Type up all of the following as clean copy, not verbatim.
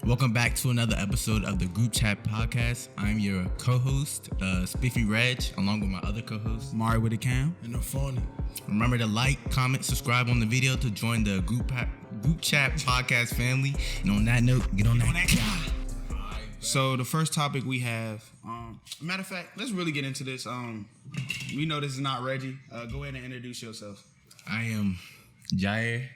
Welcome back to another episode of the Groupchat podcast. I'm your co-host, Spiffy Reg, along with my other co-host, Mari with a cam. And the phone. Remember to like, comment, subscribe on the video to join the Groupchat podcast family. And on that note, get on that. So the first topic we have, matter of fact, let's really get into this. We know this is not Reggie. Go ahead and introduce yourself. I am Jair,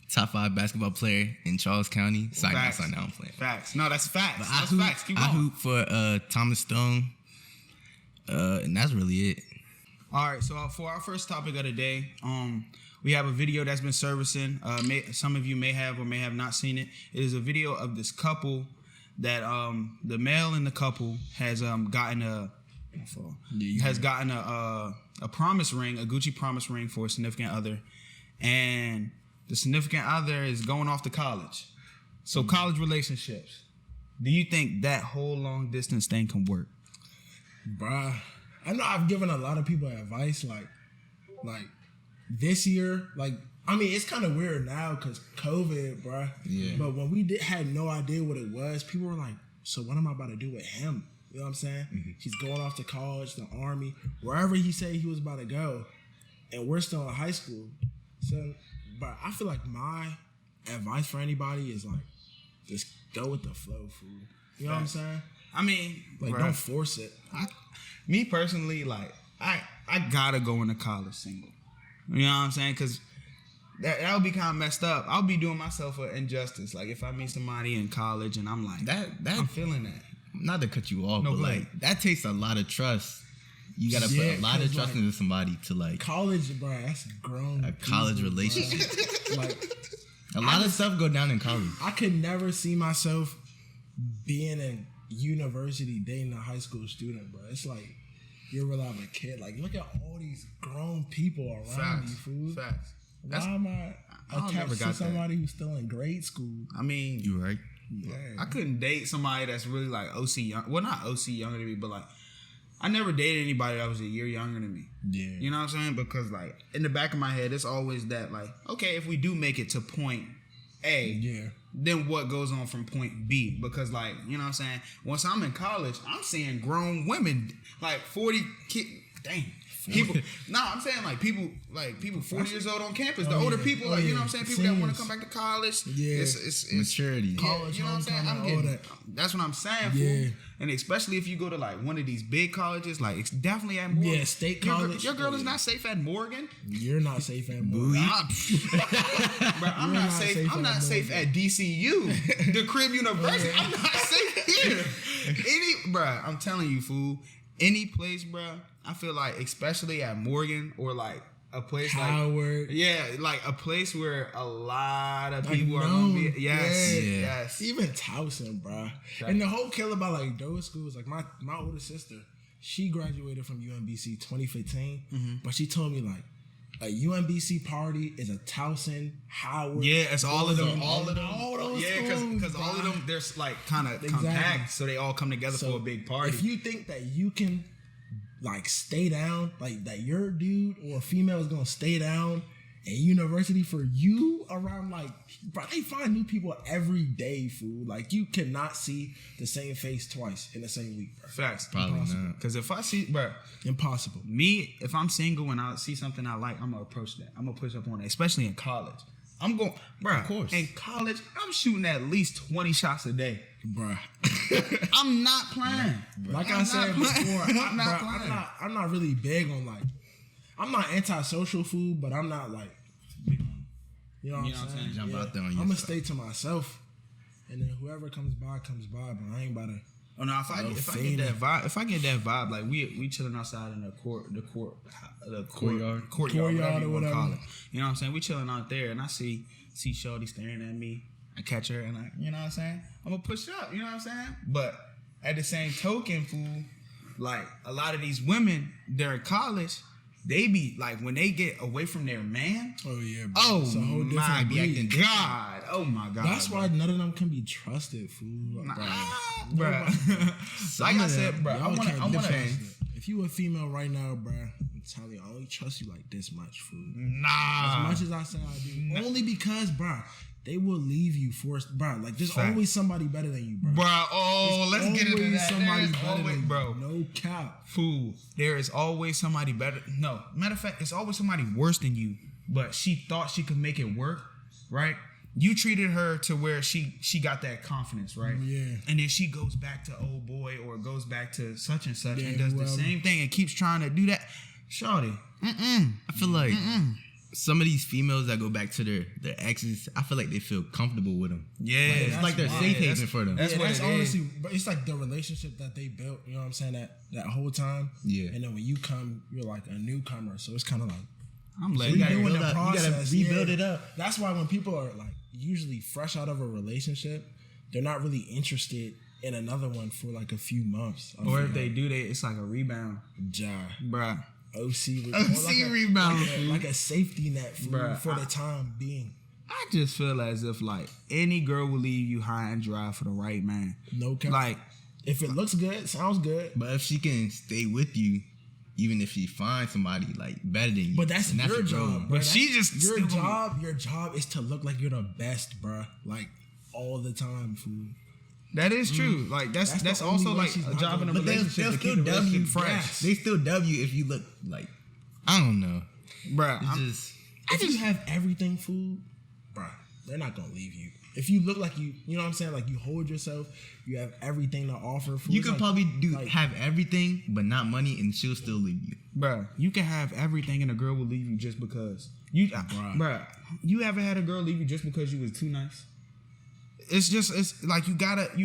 top 5 basketball player in Charles County. Sign now, I'm playing. Facts. No, that's facts. But That's facts. Keep going. I hoop for Thomas Stone, and that's really it. All right, so for our first topic of the day, we have a video that's been servicing. Some of you may have or may have not seen it. It is a video of this couple that the male in the couple has gotten a promise ring, a Gucci promise ring for a significant other, and the significant other is going off to college. So college relationships. Do you think that whole long distance thing can work? Bruh, I know I've given a lot of people advice like this year, it's kind of weird now because COVID, bruh. Yeah. But when we had no idea what it was, people were like, so what am I about to do with him? You know what I'm saying? Mm-hmm. He's going off to college, the army, wherever he said he was about to go. And we're still in high school. So, but I feel like my advice for anybody is just go with the flow, fool. You know what I'm saying? I mean, don't force it. Me personally, I gotta go into college single. You know what I'm saying? Because that would be kind of messed up. I'll be doing myself an injustice. Like if I meet somebody in college and I'm like, I'm feeling that. Not to cut you off, no, but that takes a lot of trust. You gotta put a lot of trust into somebody to college, bro. That's grown. A college relationship. A lot of stuff go down in college. I could never see myself being in university dating a high school student, bro. It's like you're relying on a kid. Like look at all these grown people around you, fool. Facts. Why am I attached to somebody who's still in grade school? I mean, you right. Yeah. I couldn't date somebody that's really OC young. Well, not OC younger than me, but I never dated anybody that was a year younger than me. Yeah. You know what I'm saying? Because in the back of my head, it's always that okay, if we do make it to point A, then what goes on from point B? Because you know what I'm saying? Once I'm in college, I'm seeing grown women 40 kids. Dang. People, I'm saying people 40 years old on campus. The older people, you know what I'm saying? People that want to come back to college. Yeah, it's maturity. College, you know what I'm saying? That's what I'm saying. Yeah. Fool. And especially if you go to one of these big colleges, it's definitely at Morgan. Yeah, state college. Your girl is not safe at Morgan. You're not safe at Morgan. Bro, I'm not safe. I'm not safe at DCU, the Crib University. I'm not safe here. Bro, I'm telling you, fool. Any place, bro. I feel especially at Morgan or a place Howard. A place where a lot of people are gonna be. Yes. Even Towson, bro. And the whole kill about those schools, my older sister, she graduated from UMBC 2015, but she told me a UMBC party is a Towson, Howard. Yeah, it's all of them. All those because all of them, they're kind of compact, so they all come together for a big party. If you think that you can stay down, that your dude or female is gonna stay down in university for you around bro, they find new people every day, fool. You cannot see the same face twice in the same week, bro. Facts. Probably not. Because if I see, bro, impossible. Me, if I'm single and I see something I like, I'm gonna approach that. I'm gonna push up on it, especially in college. I'm going, bro. Of course. In college, I'm shooting at least 20 shots a day, bro. I'm not playing. Like I said before, I'm not really big on I'm not antisocial food, but I'm not you know what I'm saying? Jump out there on I'm gonna stay to myself, and then whoever comes by, but I ain't about to. Oh no! If I get that vibe, we chilling outside in the courtyard or whatever. You know what I'm saying? We chilling out there, and I see Shorty staring at me. I catch her, and you know what I'm saying? I'm gonna push up. You know what I'm saying? But at the same token, fool, a lot of these women, they're in college. They be when they get away from their man. Oh yeah. Bro. Oh it's a whole my breed. God. Oh my God. That's why none of them can be trusted, fool. Bro. Like I said, bro. I want to. If you a female right now, bro, I'm telling you, I only trust you this much, fool. Nah. As much as I say I do, only because, bro, they will leave you for, bro. Like, there's always somebody better than you, bro. Bro, let's get into that. Somebody better than you, bro. No cap. Fool. There is always somebody better. No, matter of fact, it's always somebody worse than you. But she thought she could make it work, right? You treated her to where she got that confidence, right? Yeah. And then she goes back to old boy or goes back to such and such and does the same thing and keeps trying to do that. Shawty. I feel like some of these females that go back to their exes, I feel like they feel comfortable with them. Yeah. It's like they're safe haven for them. That's honestly, but it's like the relationship that they built, you know what I'm saying, that whole time. Yeah. And then when you come, you're like a newcomer. So it's kind of like, I'm letting you gotta rebuild it up. That's why when people are like usually fresh out of a relationship, they're not really interested in another one for like a few months. Or if they do, it's like a rebound. Bruh. OC rebound. Like a safety net for the time being. I just feel as if like any girl will leave you high and dry for the right man. No cap. Like if it looks good, sounds good. But if she can stay with you, even if she finds somebody like better than you, but that's your job. But she just your job is to look like you're the best, bro. Like all the time, fool. That is true. Like that's also like a job in a relationship. They'll still dub you fresh. Yes. They still dub you if you look like, I don't know, bruh. If you have everything, fool, bruh, they're not gonna leave you. If you look like you know what I'm saying, like you hold yourself, you have everything to offer. Fool. You could probably have everything, but not money, and she'll still leave you, bruh. You can have everything, and a girl will leave you just because bruh. You ever had a girl leave you just because you was too nice? It's like you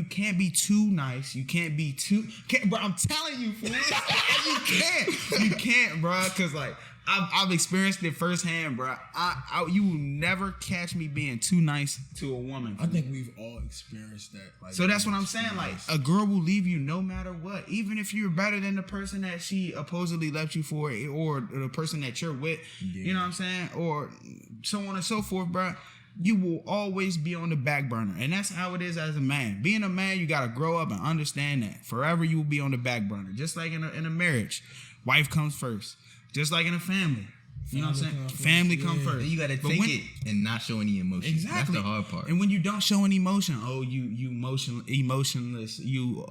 can't be too nice. You can't be bro, I'm telling you, fool. You can't, bro. Cause like, I've experienced it firsthand, bro. You will never catch me being too nice to a woman. I think we've all experienced that. Like, so that's what I'm saying. Like, a girl will leave you no matter what, even if you're better than the person that she supposedly left you for, or the person that you're with. Yeah. You know what I'm saying, or so on and so forth, bro. You will always be on the back burner. And that's how it is as a man. Being a man, you got to grow up and understand that. Forever you will be on the back burner. Just like in a marriage. Wife comes first. Just like in a family. You know what I'm saying? Family comes first. And you got to take it and not show any emotion. Exactly. That's the hard part. And when you don't show any emotion, you emotionless, you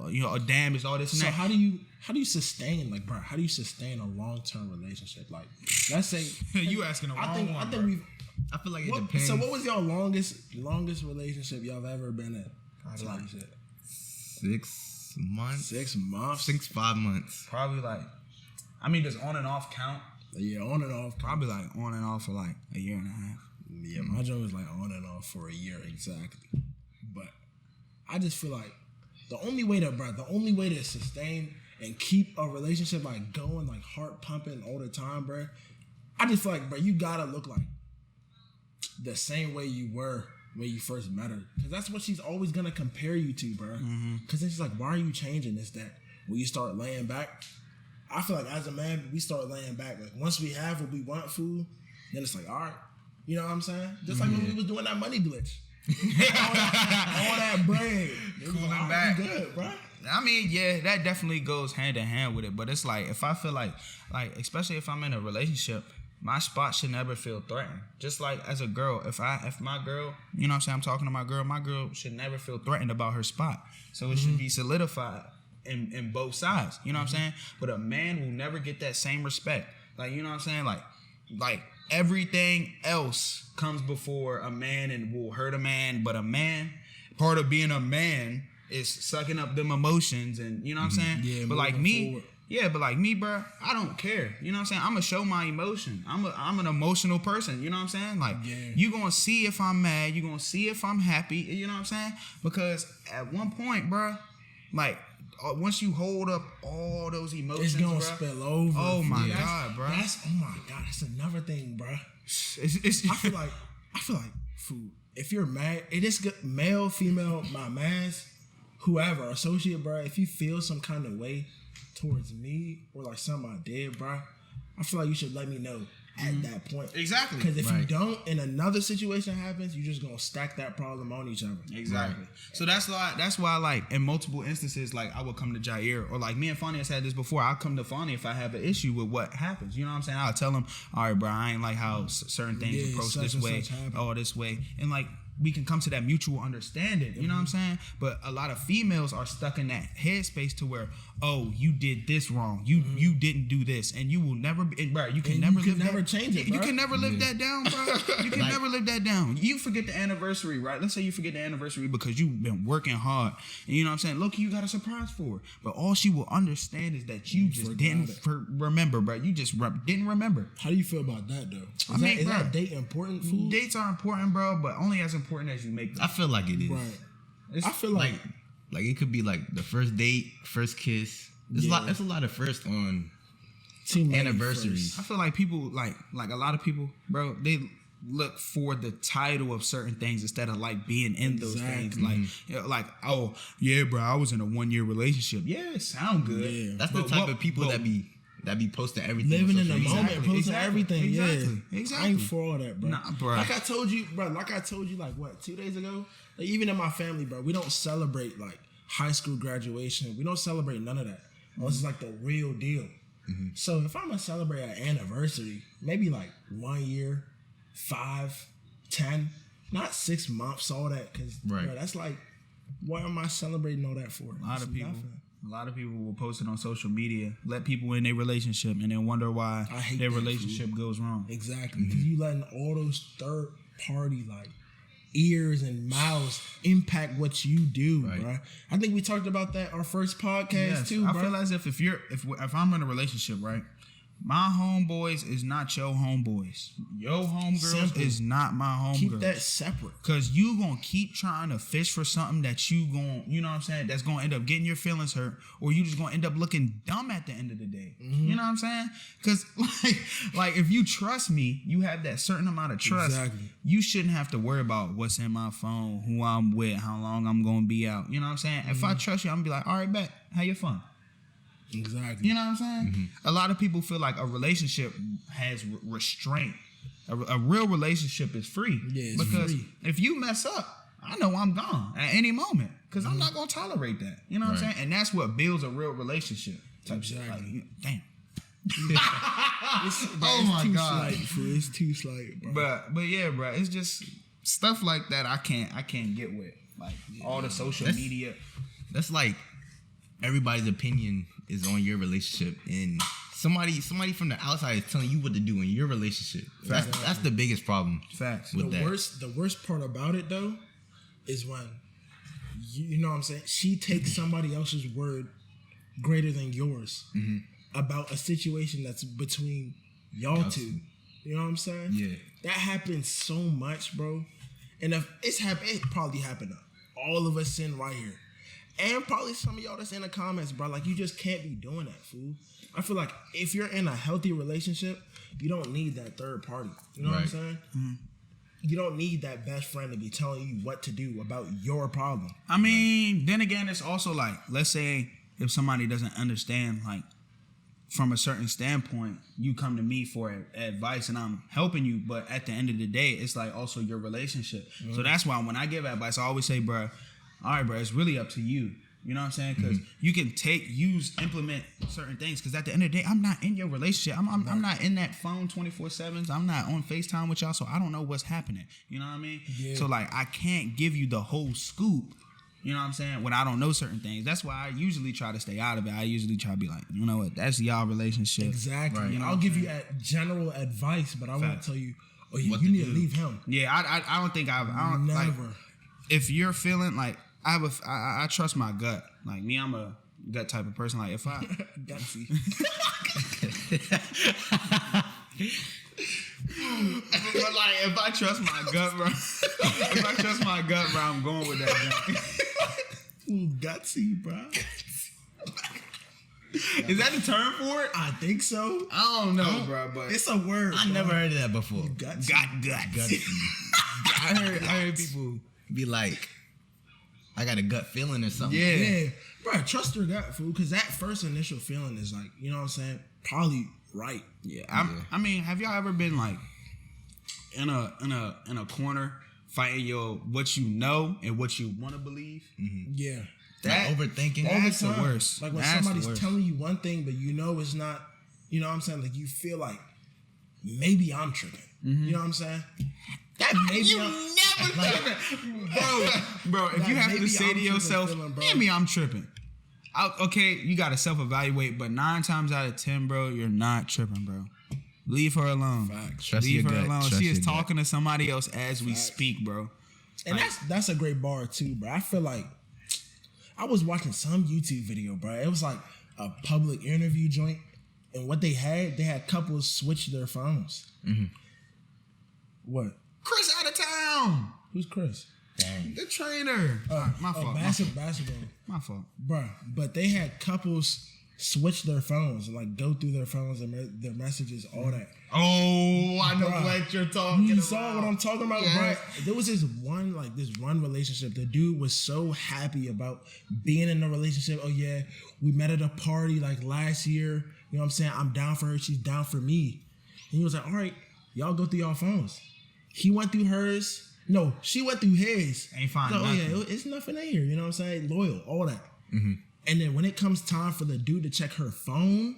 damaged, all this and that. So how do you sustain, like, bro, how do you sustain a long-term relationship? Like, let's say you asking the wrong one. I feel like it depends. So what was your longest relationship y'all have ever been in? Like 6 months. 6 months? 5 months. Probably like, does on and off count? Yeah, on and off. Probably like on and off for like a year and a half. Yeah, my job was like on and off for a year exactly. But I just feel like the only way to sustain and keep a relationship like going, like heart pumping all the time, bro. I just feel like, bro, you gotta look like the same way you were when you first met her, because that's what she's always gonna compare you to, bro. Because then she's like, why are you changing this, that? When you start laying back, I feel like as a man, we start laying back. Like once we have what we want, food, then it's like, all right, you know what I'm saying? Just like when we was doing that money glitch, all that bread, cooling like, back, good, bro. Yeah, that definitely goes hand in hand with it. But it's like, if I feel like especially if I'm in a relationship, my spot should never feel threatened. Just like as a girl, if my girl, you know what I'm saying, I'm talking to my girl should never feel threatened about her spot. So it should be solidified in both sides. You know what I'm saying? But a man will never get that same respect. Like, you know what I'm saying? Like everything else comes before a man and will hurt a man. But a man, part of being a man is sucking up them emotions, and you know what I'm saying? Yeah, but like me, forward. Yeah, but like me, bro, I don't care. You know what I'm saying? I'm gonna show my emotion. I'm an emotional person. You know what I'm saying? Like, you gonna see if I'm mad. You gonna see if I'm happy. You know what I'm saying? Because at one point, bro, like once you hold up all those emotions, it's gonna bro, spill over. Oh my God, bro. Oh my God, that's another thing, bro. I feel like, food. If you're mad, it is good. Male, female, my man's, whoever, associate, bro. If you feel some kind of way towards me or like something I did, bro, I feel like you should let me know at that point. Exactly. Because if you don't, and another situation happens, you're just gonna stack that problem on each other. Exactly. Right. So that's why like in multiple instances, like I would come to Jair, or like me and Fonny has had this before. I'll come to Fonny if I have an issue with what happens. You know what I'm saying? I'll tell him, all right, bro, I ain't like how certain things approach this way, all this way, and like we can come to that mutual understanding. You know what I'm saying? But a lot of females are stuck in that headspace to where, oh, you did this wrong. You didn't do this, and you will never, bro. You can never change it. You Bro. can never live that down, bro. You can never live that down. You forget the anniversary, right? Let's say you forget the anniversary because you've been working hard, and you know what I'm saying. Look, you got a surprise for her, but all she will understand is that you just didn't remember, bro. You just didn't remember. How do you feel about that, though? Is that date important, fool? Dates are important, bro, but only as important as you make them. I feel like it is. Right. I feel like it could be like the first date, first kiss. It's a lot of first on anniversaries. I feel like people like a lot of people, bro, they look for the title of certain things instead of like being in those things. Like, you know, like, oh yeah, bro, I was in a 1-year relationship. Yeah, it sound good. Yeah. That's the type of people that be posting everything, living in the moment, posting everything. Exactly. I ain't for all that, bro. Nah, bro. Like I told you, like what, 2 days ago? Like, even in my family, bro, we don't celebrate like high school graduation. We don't celebrate none of that. This is like the real deal. So if I'm gonna celebrate an anniversary, maybe like 1 year, 5, 10, not 6 months, all that, because that's like, what am I celebrating all that for? A lot of people will post it on social media, let people in their relationship, and then wonder why their relationship goes wrong. Exactly. Because you letting all those third party like ears and mouths impact what you do, bro. I think we talked about that our first podcast too, bro. I feel as if I'm in a relationship, right? My homeboys is not your homeboys. Your homegirls is not my homegirls. Keep that separate. Cause you gonna keep trying to fish for something that you know what I'm saying, that's gonna end up getting your feelings hurt, or you just gonna end up looking dumb at the end of the day. You know what I'm saying? Cause like if you trust me, you have that certain amount of trust. Exactly. You shouldn't have to worry about what's in my phone, who I'm with, how long I'm gonna be out. You know what I'm saying? If I trust you, I'm gonna be like, all right, bet, have your fun. Exactly. You know what I'm saying? A lot of people feel like a relationship has restraint. A real relationship is free. Yeah, it's because free. if you mess up, I know I'm gone at any moment because I'm not gonna tolerate that. You know what I'm saying? And that's what builds a real relationship. Type shit. Like, damn. Oh my god, it's too slight, bro. But yeah, bro, it's just stuff like that I can't get with. Like all the social media. That's like everybody's opinion is on your relationship, and somebody from the outside is telling you what to do in your relationship. That's the biggest problem. Facts. With the worst part about it though is when you know what I'm saying, she takes somebody else's word greater than yours about a situation that's between y'all two. You know what I'm saying? Yeah. That happens so much, bro. And if it probably happened to all of us sitting right here. And probably some of y'all that's in the comments, bro. Like, you just can't be doing that, fool. I feel like if you're in a healthy relationship, you don't need that third party. You know what I'm saying? You don't need that best friend to be telling you what to do about your problem. I mean, then again, it's also like, let's say if somebody doesn't understand, like, from a certain standpoint, you come to me for advice and I'm helping you, but at the end of the day, it's like also your relationship. So that's why when I give advice, I always say, bro, all right, bro, it's really up to you. You know what I'm saying? Because you can implement certain things. Because at the end of the day, I'm not in your relationship. I'm not in that phone 24/7. I'm not on FaceTime with y'all, so I don't know what's happening. You know what I mean? Yeah. So like, I can't give you the whole scoop. You know what I'm saying? When I don't know certain things. That's why I usually try to stay out of it. I usually try to be like, you know what? That's y'all relationship. Exactly. Right. You know I'll give you general advice, but I won't tell you, oh, you need to leave him. Yeah, I don't think I don't never. Like, if you're feeling like, I trust my gut. Like me, I'm a gut type of person. Like if I gutsy. But like if I trust my gut, bro. I'm going with that. Gutsy, bro. Is that the term for it? I think so. I don't know, bro. But it's a word. I never heard of that before. Gutsy. Gutsy. I heard people be like, I got a gut feeling or something. Yeah. Bro, trust your gut, fool, because that first initial feeling is like, you know what I'm saying? Probably right. Yeah. I mean, have y'all ever been like in a corner fighting what you know and what you want to believe? Yeah. That overthinking. That's the worst. Like when somebody's telling you one thing, but you know it's not, you know what I'm saying? Like you feel like maybe I'm tripping. You know what I'm saying? That maybe You never tripping. Bro, if you have to say to yourself, maybe I'm tripping. Okay, you got to self-evaluate, but 9 times out of 10, bro, you're not tripping, bro. Leave her alone. Leave her alone. She is talking to somebody else as we speak, bro. And that's a great bar too, bro. I feel like I was watching some YouTube video, bro. It was like a public interview joint, and what they had couples switch their phones. Mm-hmm. What? Chris out of town. Who's Chris? Dang. The trainer. My fault. Basketball. My fault. Bro, but they had couples switch their phones and like go through their phones and their messages, all that. Oh, I know what you're talking about. You saw what I'm talking about, bro. There was this one relationship. The dude was so happy about being in a relationship. Oh yeah, we met at a party like last year. You know what I'm saying? I'm down for her. She's down for me. And he was like, all right, y'all go through y'all phones. He went through hers. No, she went through his. Ain't fine. So, yeah, it's nothing in here. You know what I'm saying? Loyal, all that. Mm-hmm. And then when it comes time for the dude to check her phone,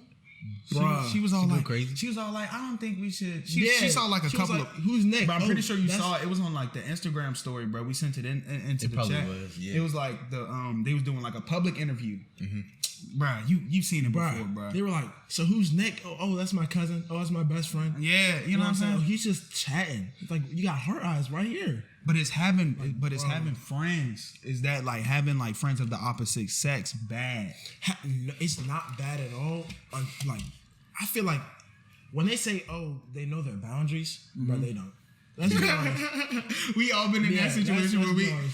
bruh, she was all like crazy. She was all like, I don't think we should. She saw like a couple of who's next? But I'm pretty sure you saw it. It was on like the Instagram story, bro. We sent it into the chat. It was like they was doing like a public interview. Mm-hmm. Bro, you've seen it before, bro. They were like, so who's Nick? Oh, that's my cousin. Oh, that's my best friend. Yeah, you know what I'm saying? He's just chatting. It's like, you got heart eyes right here. But it's having friends. Is that like having like friends of the opposite sex bad? It's not bad at all. Like, I feel like when they say, oh, they know their boundaries, bro, they don't. Let's be honest. We all been in that situation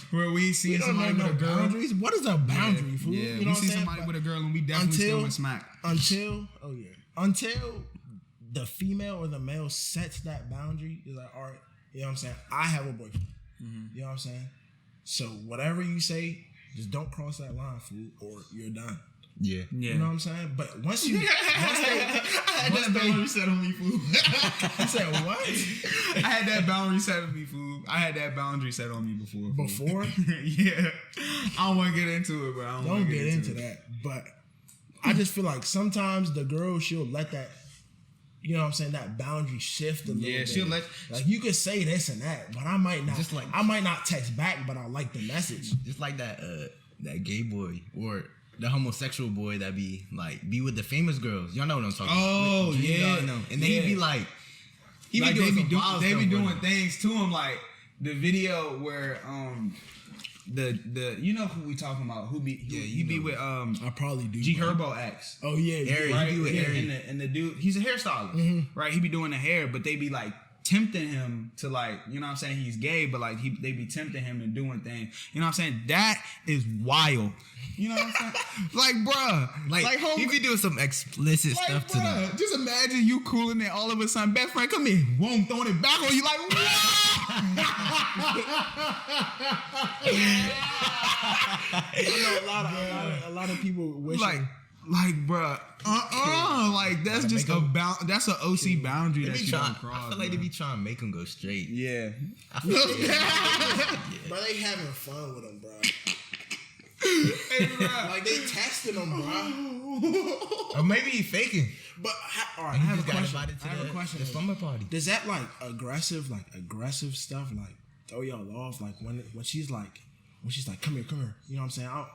where we see somebody with a girl. Boundaries. What is a boundary, fool? Yeah, you know we see somebody with a girl and we definitely still would smack. Until the female or the male sets that boundary, is like, all right, you know what I'm saying? I have a boyfriend. Mm-hmm. You know what I'm saying? So whatever you say, just don't cross that line, fool, or you're done. Yeah. You know what I'm saying? But once they boundary set on me, fool. You said what? I had that boundary set on me, fool. I had that boundary set on me before. Before? Yeah. I don't want to get into it, but I don't get into that. But I just feel like sometimes the girl, she'll let that, you know what I'm saying, that boundary shift a little bit. Yeah, she'll let, like, you could say this and that, but I might not. Just like, I might not text back, but I like the message. Just like that gay boy or the homosexual boy that be with the famous girls. Y'all know what I'm talking about. Oh, yeah. Y'all know. And then he be like, they be doing things to him, like the video where the you know who we talking about, he be with I probably do. G Herbo ex. Oh yeah, Harry, right? He be with Harry. And the dude, he's a hairstylist, right? He be doing the hair, but they be like tempting him to, like, you know what I'm saying, he's gay, but like they be tempting him and doing things. You know what I'm saying? That is wild. You know what I'm saying? Like, bruh. Like he be doing some explicit stuff to them. Just imagine you cooling it, all of a sudden, best friend, come here. Boom, throwing it back on you like, a lot of people wish like, bruh, like that's just that's an OC boundary that you don't cross. I feel like they be trying to make them go straight. Yeah. But they having fun with them, bro. Hey, bro. Like they testing them, bro. Or maybe he faking. But all right, I have a question. I have a question. The slumber party. Does that like aggressive stuff like throw y'all off? Like when she's like, come here. You know what I'm saying? I'm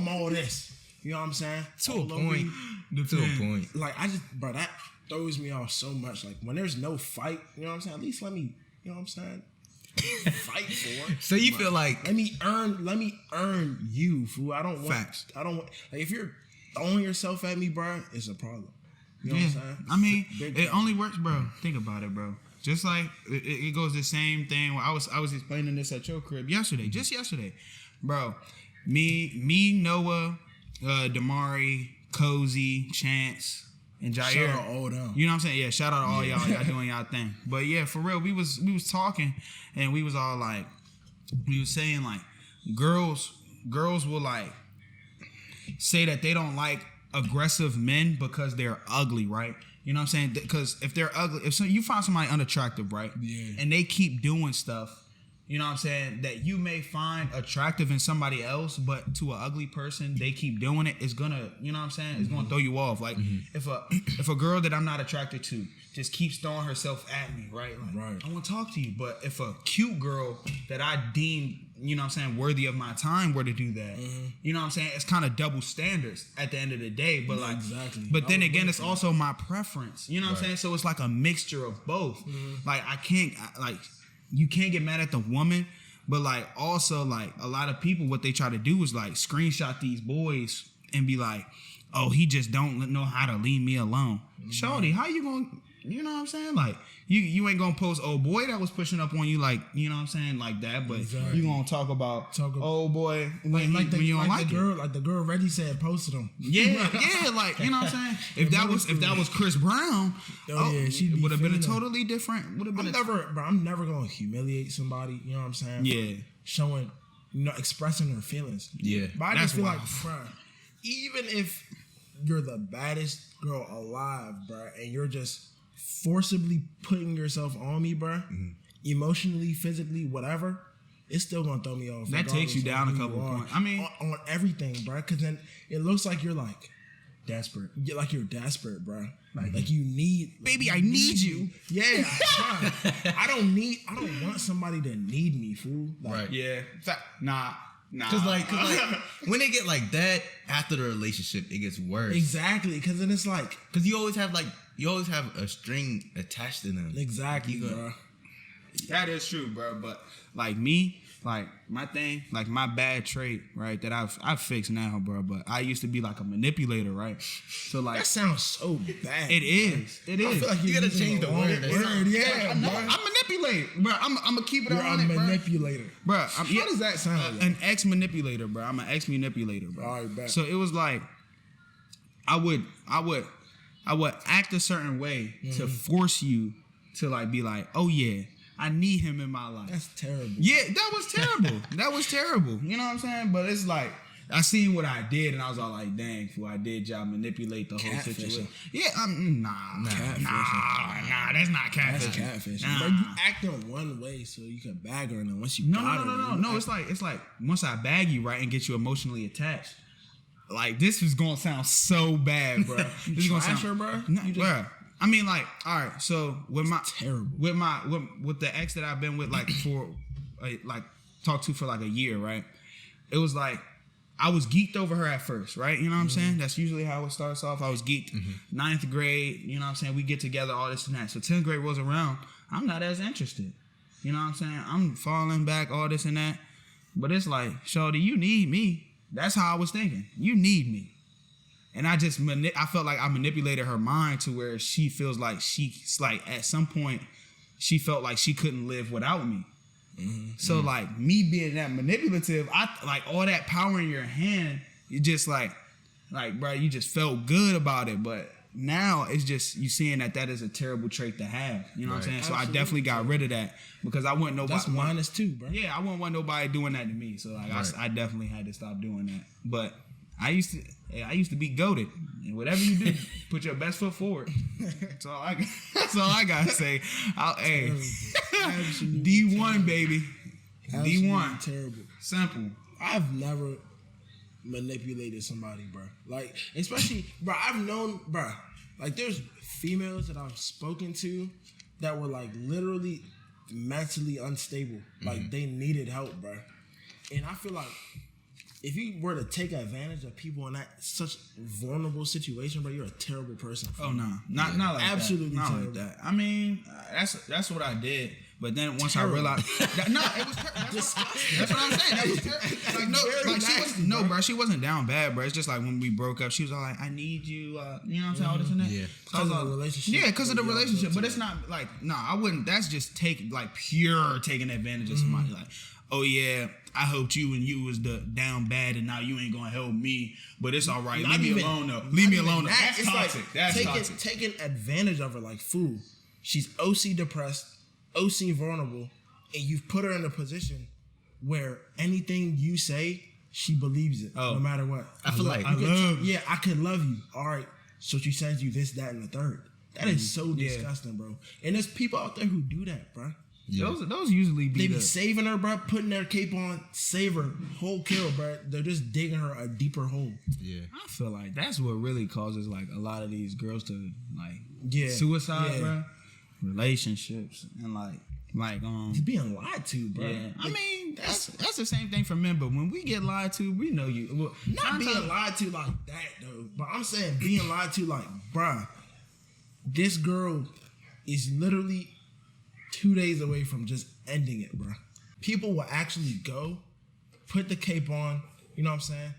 all this. You know what I'm saying? To a point. Like bro, that throws me off so much. Like when there's no fight, you know what I'm saying? At least let me, you know what I'm saying? Fight for. So you feel like let me earn you, fool. I don't want facts. I don't want, like, if you're throwing yourself at me, bro, it's a problem. You know what I'm saying? I mean, it only works, bro. Think about it, bro. Just like it goes the same thing. I was explaining this at your crib just yesterday, bro. Me, Noah, Damari, Cozy, Chance, and Jair. Shout out all them. You know what I'm saying? Yeah, shout out to all y'all. Y'all doing y'all thing. But yeah, for real, we was talking, and we was all like, we was saying like, girls will like say that they don't like aggressive men because they're ugly, right? You know what I'm saying? Because if they're ugly, you find somebody unattractive, right? Yeah. And they keep doing stuff, you know what I'm saying, that you may find attractive in somebody else, but to an ugly person, they keep doing it, it's gonna, you know what I'm saying, it's gonna throw you off. Like, if a girl that I'm not attracted to just keeps throwing herself at me, right? Like, I want to talk to you. But if a cute girl that I deem, you know what I'm saying, worthy of my time were to do that, you know what I'm saying, it's kind of double standards at the end of the day. But like, but then again, it's also my preference, you know what I'm saying? So it's like a mixture of both. Like, you can't get mad at the woman, but like also like a lot of people, what they try to do is like screenshot these boys and be like, oh, he just don't know how to leave me alone. Shorty, how you gonna, you know what I'm saying? Like, you ain't gonna post old boy that was pushing up on you, like, you know what I'm saying, like that, but you gonna talk about old boy when you don't like it. Like the girl Reggie said posted him. Yeah, like, you know what I'm saying? If that was Chris Brown, it would have been a totally different. I'm never gonna humiliate somebody. You know what I'm saying? Yeah, showing, expressing their feelings. Yeah, but I just feel like, bro, even if you're the baddest girl alive, bro, and you're just forcibly putting yourself on me, bro, emotionally, physically, whatever, it's still gonna throw me off. That takes you down a couple points. I mean, on everything, bro, because then it looks like you're like desperate. You're desperate, bro. Like you need, baby, I need you. Yeah, I don't want somebody to need me, fool. Like, right. Yeah. Nah. Cause like when they get like that after the relationship, it gets worse. Exactly, because then it's like, cause you always have a string attached to them. Exactly, bro. That is true, bro. But like me, like my thing, like my bad trait, right, that I've fixed now, bro. But I used to be like a manipulator, right? So like that sounds so bad. It is. It is. I feel like you gotta change the word. Yeah, no, I'm manipulate, bro. I'm gonna keep it on it, bro. You're a manipulator, bro. How does that sound? An ex manipulator, bro. I'm an ex manipulator, bro. All right, bet. So it was like I would act a certain way to force you to like be like, oh yeah, I need him in my life. That's terrible. Yeah, that was terrible. That was terrible. You know what I'm saying? But it's like, I seen what I did, and I was all like, dang, fool, I did y'all manipulate the whole situation. Yeah, nah, that's not catfishing. That's catfishing. Nah. But you acting one way so you can bag her, and then once you No. It's like once I bag you right and get you emotionally attached. Like, this is gonna sound so bad, bro. This is gonna sound her, bro. Bro. I mean, like, all right. So with terrible. with the ex that I've been with, like for like talked to for like a year, right? It was like I was geeked over her at first, right? You know what I'm saying? That's usually how it starts off. I was geeked. 9th grade, you know what I'm saying? We get together, all this and that. So 10th grade rolls around. I'm not as interested. You know what I'm saying? I'm falling back, all this and that. But it's like, shorty, you need me. That's how I was thinking. You need me. And I felt like I manipulated her mind to where she feels like at some point she felt like she couldn't live without me. So like me being that manipulative, I like all that power in your hand, you just like bro, you just felt good about it. But now it's just you seeing that is a terrible trait to have. You know what I'm saying? So I definitely got rid of that because I wouldn't nobody. That's minus 2, bro. Yeah, I wouldn't want nobody doing that to me. So like I definitely had to stop doing that. But I used to be goated. And whatever you do, put your best foot forward. That's all I gotta say. Hey, D1, baby. Absolutely D1. Terrible. Simple. I've never manipulated somebody, bro. Like, especially, bro, I've known, bro, like there's females that I've spoken to that were like literally mentally unstable. Like they needed help, bro. And I feel like if you were to take advantage of people in that such vulnerable situation, bro, you're a terrible person. Oh no, not like absolutely that. Not terrible. like that. I mean, that's what I did. But then once I realized, it was disgusting. That's what I'm saying. That was bro. She wasn't down bad, bro. It's just like when we broke up, she was all like, "I need you." You know what I'm saying? All this and that. Yeah. Because of the relationship. Yeah, because of the relationship. But it's not like, I wouldn't. That's just pure taking advantage of somebody. Like, oh yeah, I helped you and you was the down bad and now you ain't gonna help me, but it's all right. Leave me alone though. Leave me alone though. That's toxic. That's toxic. Taking advantage of her like, fool. She's OC depressed, OC vulnerable, and you've put her in a position where anything you say, she believes it, no matter what. I feel like I could love you. All right, so she sends you this, that, and the third. That is so disgusting, bro. And there's people out there who do that, bro. Yeah. Those usually They be be saving her, bro, putting their cape on, save her, whole kill, bro. They're just digging her a deeper hole. Yeah. I feel like that's what really causes like a lot of these girls to like Yeah. suicide, bro. Relationships and like He's being lied to, bro. yeah. I mean that's the same thing for men, but when we get lied to, we know you. Well, Not being lied to like that though, but I'm saying being lied to like, bruh, this girl is literally 2 days away from just ending it, bruh. People will actually go, put the cape on, you know what I'm saying?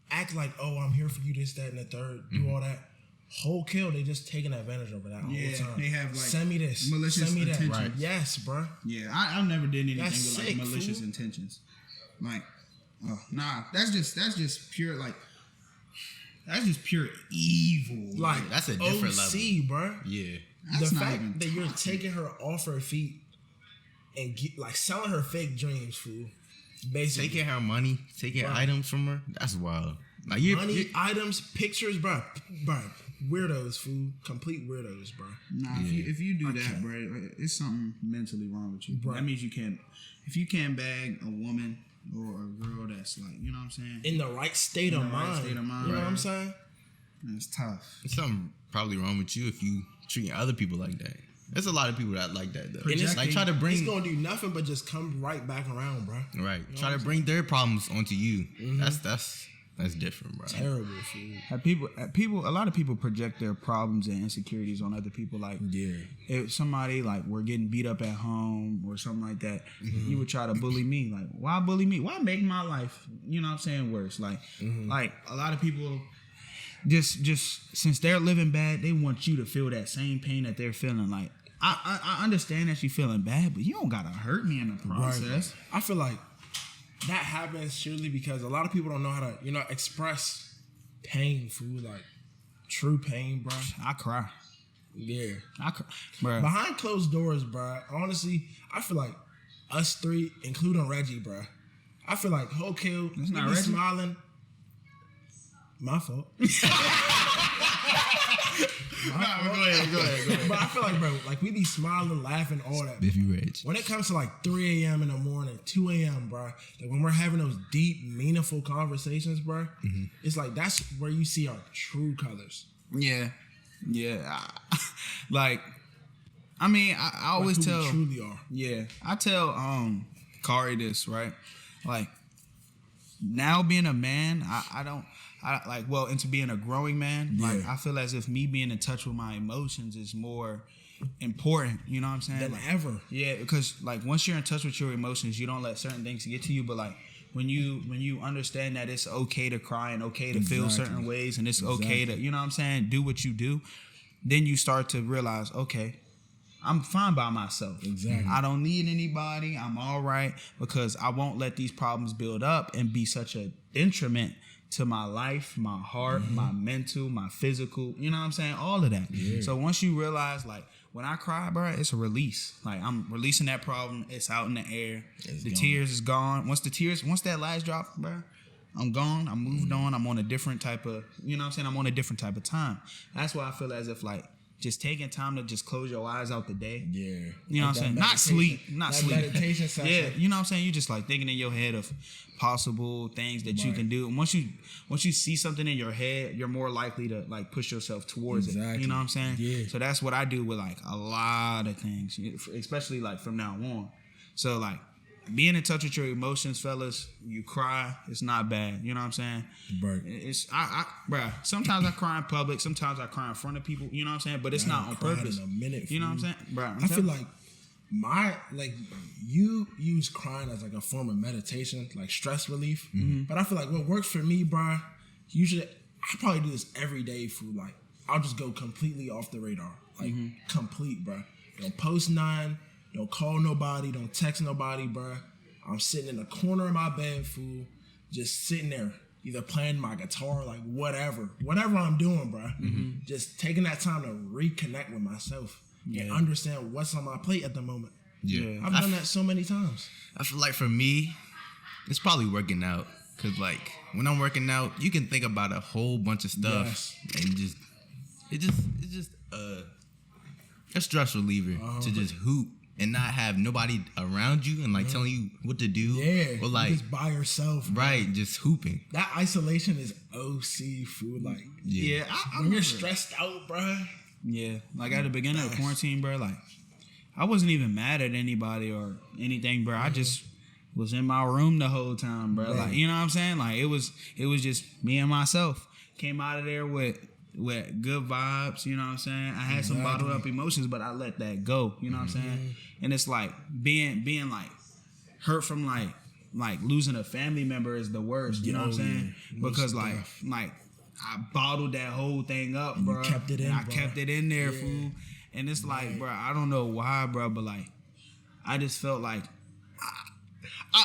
Act like, oh, I'm here for you, this, that, and the third, do all that. Whole kill, they just taking advantage of that Yeah, whole time. they have, like, send me this, malicious send me that. intentions. Right. Yes, bruh. Yeah, I never did anything That's with sick, like malicious fool. intentions. Like, nah, that's just pure like. That's just pure evil. Like, That's a different OC, level. bruh. Yeah. That's The not fact even that you're taking her off her feet and like selling her fake dreams, fool. Basically, Taking her money, taking items from her, that's wild. Like you, money, items, pictures, bruh. Weirdos, fool. Complete weirdos, bruh. Nah, if you do that, bro, it's something mentally wrong with you. Right. That means you can't. If you can't bag a woman or a girl that's like, you know what I'm saying, In the right state of mind. You know what I'm saying? it's tough. There's something probably wrong with you if you treating other people like that. There's a lot of people that like that though. And it's, Like try to bring it's gonna do nothing but just come right back around, bruh. right. Try to bring their problems onto you. That's different, bro. Terrible, fool. A lot of people project their problems and insecurities on other people. Like, if somebody like we're getting beat up at home or something like that, you would try to bully me. Like, why bully me? Why make my life, you know what I'm saying, worse? Like, like a lot of people just since they're living bad, they want you to feel that same pain that they're feeling. Like, I understand that you're feeling bad, but you don't gotta hurt me in the process. Right. I feel like that happens surely because a lot of people don't know how to, express pain, fool. Like, true pain, bro. I cry. Yeah. I cry. Bruh. Behind closed doors, bro. Honestly, I feel like us three, including Reggie, bro. I feel like whole kill. That's we not be Reggie? smiling. My fault. Go ahead. But I feel like, bro, like we be smiling, laughing, all that. If you rich. When it comes to like 3 a.m. in the morning, 2 a.m., bro, like when we're having those deep, meaningful conversations, bro, it's like that's where you see our true colors. Yeah. Like, I mean, I always Like who tell. we truly are. Yeah, I tell Kari this, right? Like, now being a man, into being a growing man, like I feel as if me being in touch with my emotions is more important, you know what I'm saying? Than like, ever. Yeah, because like once you're in touch with your emotions, you don't let certain things get to you, but like when you understand that it's okay to cry and okay to feel certain ways and it's okay to, you know what I'm saying, do what you do, then you start to realize, okay, I'm fine by myself. Exactly. I don't need anybody. I'm all right because I won't let these problems build up and be such a detriment to my life, my heart, my mental, my physical, you know what I'm saying? All of that. Yeah. So once you realize, like, when I cry, bro, it's a release. Like, I'm releasing that problem. It's out in the air. The tears is gone. Once that last drop, bro, I'm gone. I'm moved on. I'm on a different type of, you know what I'm saying? I'm on a different type of time. That's why I feel as if, like, just taking time to just close your eyes out the day. Yeah. You know what I'm saying? Not sleep. Meditation session. Yeah, you know what I'm saying? You just like thinking in your head of possible things that you can do. And once you see something in your head, you're more likely to like push yourself towards it. You know what I'm saying? Yeah. So that's what I do with like a lot of things, especially like from now on. So like being in touch with your emotions, fellas, you cry, it's not bad. You know what I'm saying? Right. It's bruh, sometimes I cry in public, sometimes I cry in front of people, you know what I'm saying? But it's not on purpose. In a minute, you know what I'm saying? Bruh, I feel like you use crying as like a form of meditation, like stress relief. But I feel like what works for me, bro, usually I probably do this every day for like I'll just go completely off the radar. Like complete, bro. Don't post none. Don't call nobody. Don't text nobody, bro. I'm sitting in the corner of my bed, fool, just sitting there, either playing my guitar, like whatever I'm doing, bro. Just taking that time to reconnect with myself and understand what's on my plate at the moment. Yeah. I've done that so many times. I feel like for me, it's probably working out. Cause like when I'm working out, you can think about a whole bunch of stuff and it's just a stress reliever to just hoop and not have nobody around you and like telling you what to do. Yeah, or like just by yourself, bro. Right? Just hooping. That isolation is OC food. Like, Yeah, when you're stressed out, bro. Yeah, like at the beginning of quarantine, bro, like I wasn't even mad at anybody or anything, bro. I just was in my room the whole time, bro. Like, you know what I'm saying? Like it was just me and myself. Came out of there with good vibes, you know what I'm saying? I had some bottled up emotions, but I let that go, you know what I'm saying? And it's like being like hurt from like losing a family member is the worst, you know what I'm saying? Because like I bottled that whole thing up, bro. You kept it in, I bro. kept it in there, fool. And it's like, bro, I don't know why, bro, but like I just felt like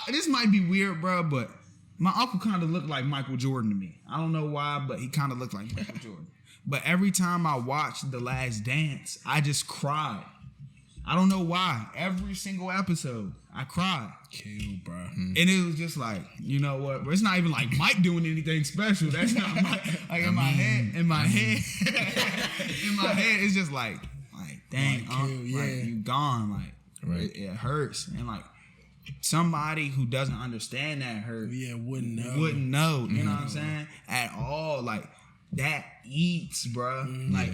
this might be weird, bro, but my uncle kind of looked like Michael Jordan to me. I don't know why, but he kind of looked like Michael Jordan. But every time I watched The Last Dance, I just cried. I don't know why. Every single episode, I cried. Kill, bro. And it was just like, you know what? It's not even like Mike doing anything special. That's not my, like in my head, in my head, it's just like dang, like you gone. Like, it hurts. And like, somebody who doesn't understand that hurt wouldn't know, you know what I'm saying, at all. Like that eats, bro. Like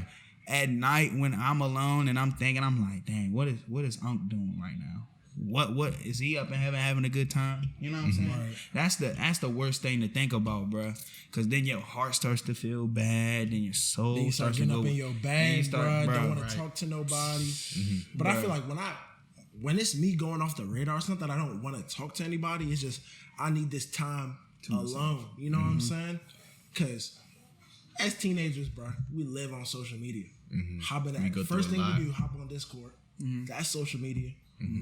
at night when I'm alone and I'm thinking, I'm like, dang, what is Unc doing right now? What is he up in heaven having a good time? You know what I'm saying? Right. That's the worst thing to think about, bro. Because then your heart starts to feel bad, and your soul then you starts start to getting go up in your bag, bro. Don't want to talk to nobody. But I feel like when it's me going off the radar or something, I don't want to talk to anybody. It's just I need this time alone. You know what I'm saying? Because as teenagers, bro, we live on social media. Hop in that. First thing we do, hop on Discord. That's social media.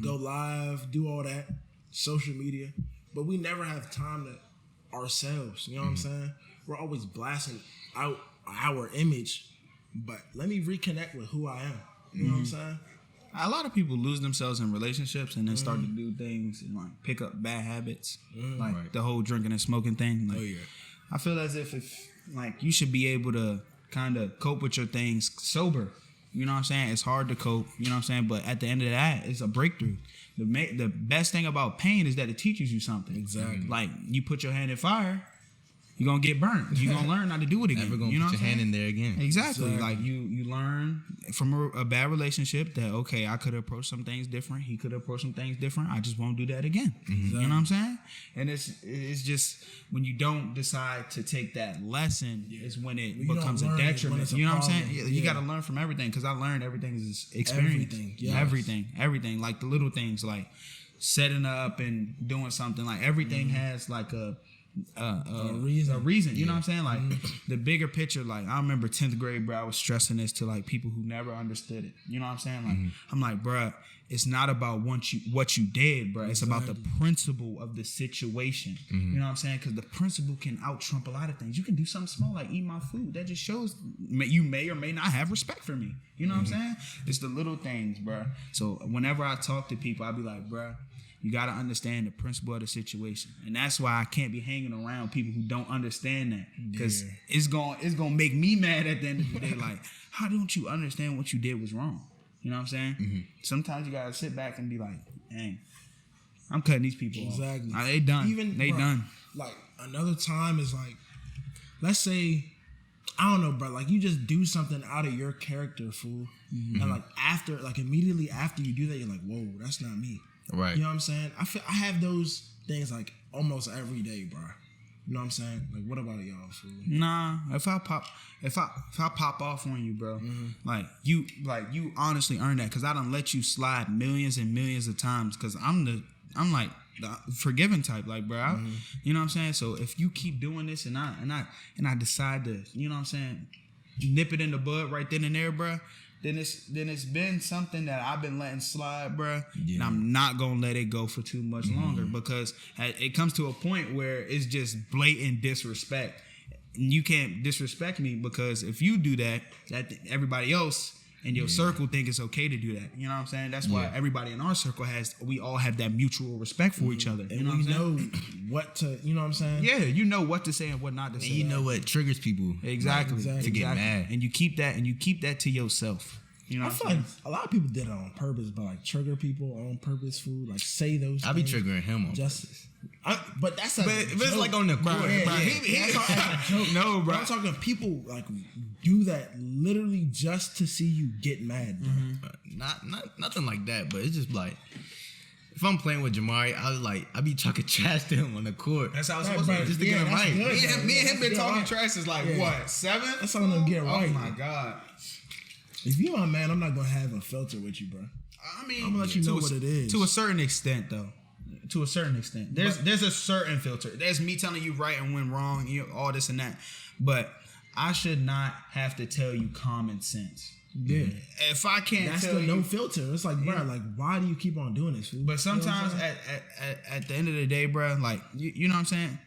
Go live, do all that. Social media. But we never have time to ourselves. You know what I'm saying? We're always blasting out our image. But let me reconnect with who I am. You know what I'm saying? A lot of people lose themselves in relationships and then start to do things and like pick up bad habits, like the whole drinking and smoking thing. Like, I feel as if like you should be able to kind of cope with your things sober. You know what I'm saying? It's hard to cope. You know what I'm saying? But at the end of that, it's a breakthrough. The best thing about pain is that it teaches you something. Exactly. Like you put your hand in fire, you're gonna get burnt. You're gonna learn how to do it again. Never gonna put your hand in there again. Exactly. Like you learn from a bad relationship that, okay, I could approach some things different. He could approach some things different. I just won't do that again. You know what I'm saying? And it's just when you don't decide to take that lesson is when it becomes a detriment. You know what I'm saying? You got to learn from everything, because I learned everything is experience. Everything. Like the little things, like setting up and doing something. Like everything has like a reason, you know what I'm saying? Like the bigger picture. Like I remember 10th grade, bro, I was stressing this to like people who never understood it. You know what I'm saying? Like I'm like, bro, it's not about what you did, bro. It's about the principle of the situation. You know what I'm saying? Because the principle can out trump a lot of things. You can do something small like eat my food. That just shows you may or may not have respect for me. You know what I'm saying? It's the little things, bro. So whenever I talk to people, I'll be like, bro, you got to understand the principle of the situation. And that's why I can't be hanging around people who don't understand that. Because it's gonna make me mad at the end of the day. Like, how don't you understand what you did was wrong? You know what I'm saying? Sometimes you got to sit back and be like, dang, I'm cutting these people off. Like, they done. They done. Like, another time is like, let's say, I don't know, bro. Like, you just do something out of your character, fool. And like, immediately after you do that, you're like, whoa, that's not me. Right. You know what I'm saying? I have those things like almost every day, bro. You know what I'm saying? Like, what about y'all, fool? Nah, if I pop off on you, bro, like you honestly earn that, because I done let you slide millions and millions of times, because I'm like the forgiving type, like, bro. You know what I'm saying? So if you keep doing this and I decide to, you know what I'm saying, nip it in the bud right then and there, bro, then it's been something that I've been letting slide, bro, and I'm not gonna let it go for too much longer, because it comes to a point where it's just blatant disrespect. And you can't disrespect me, because if you do that everybody else in your circle think it's okay to do that. You know what I'm saying? That's why everybody in our circle we all have that mutual respect for each other. You know what I'm saying? What to, you know what I'm saying? Yeah, you know what to say and what not to say. And you know what triggers people. Exactly. To get mad. And you keep that to yourself. You know, I feel like a lot of people did it on purpose, but like trigger people on purpose, food, like say those. I be things. triggering him on Justice. But that's a but it's like on the court. No, bro. I'm talking people like do that literally just to see you get mad, bro. Not nothing like that, but it's just like if I'm playing with Jamari, I be talking trash to him on the court. That's how it's supposed to be. Just to get him right. Me and him been talking trash is like what 7? That's all I'm getting right. Oh my god. If you my man, I'm not gonna have a filter with you, bro. I mean, I'm gonna let you know what it is. To a certain extent, though. To a certain extent, there's a certain filter. There's me telling you right and when wrong, all this and that. But I should not have to tell you common sense. Yeah. If I can't that's tell the you, no filter. It's like, bro, like why do you keep on doing this? Fool? But sometimes at the end of the day, bro, like you know what I'm saying.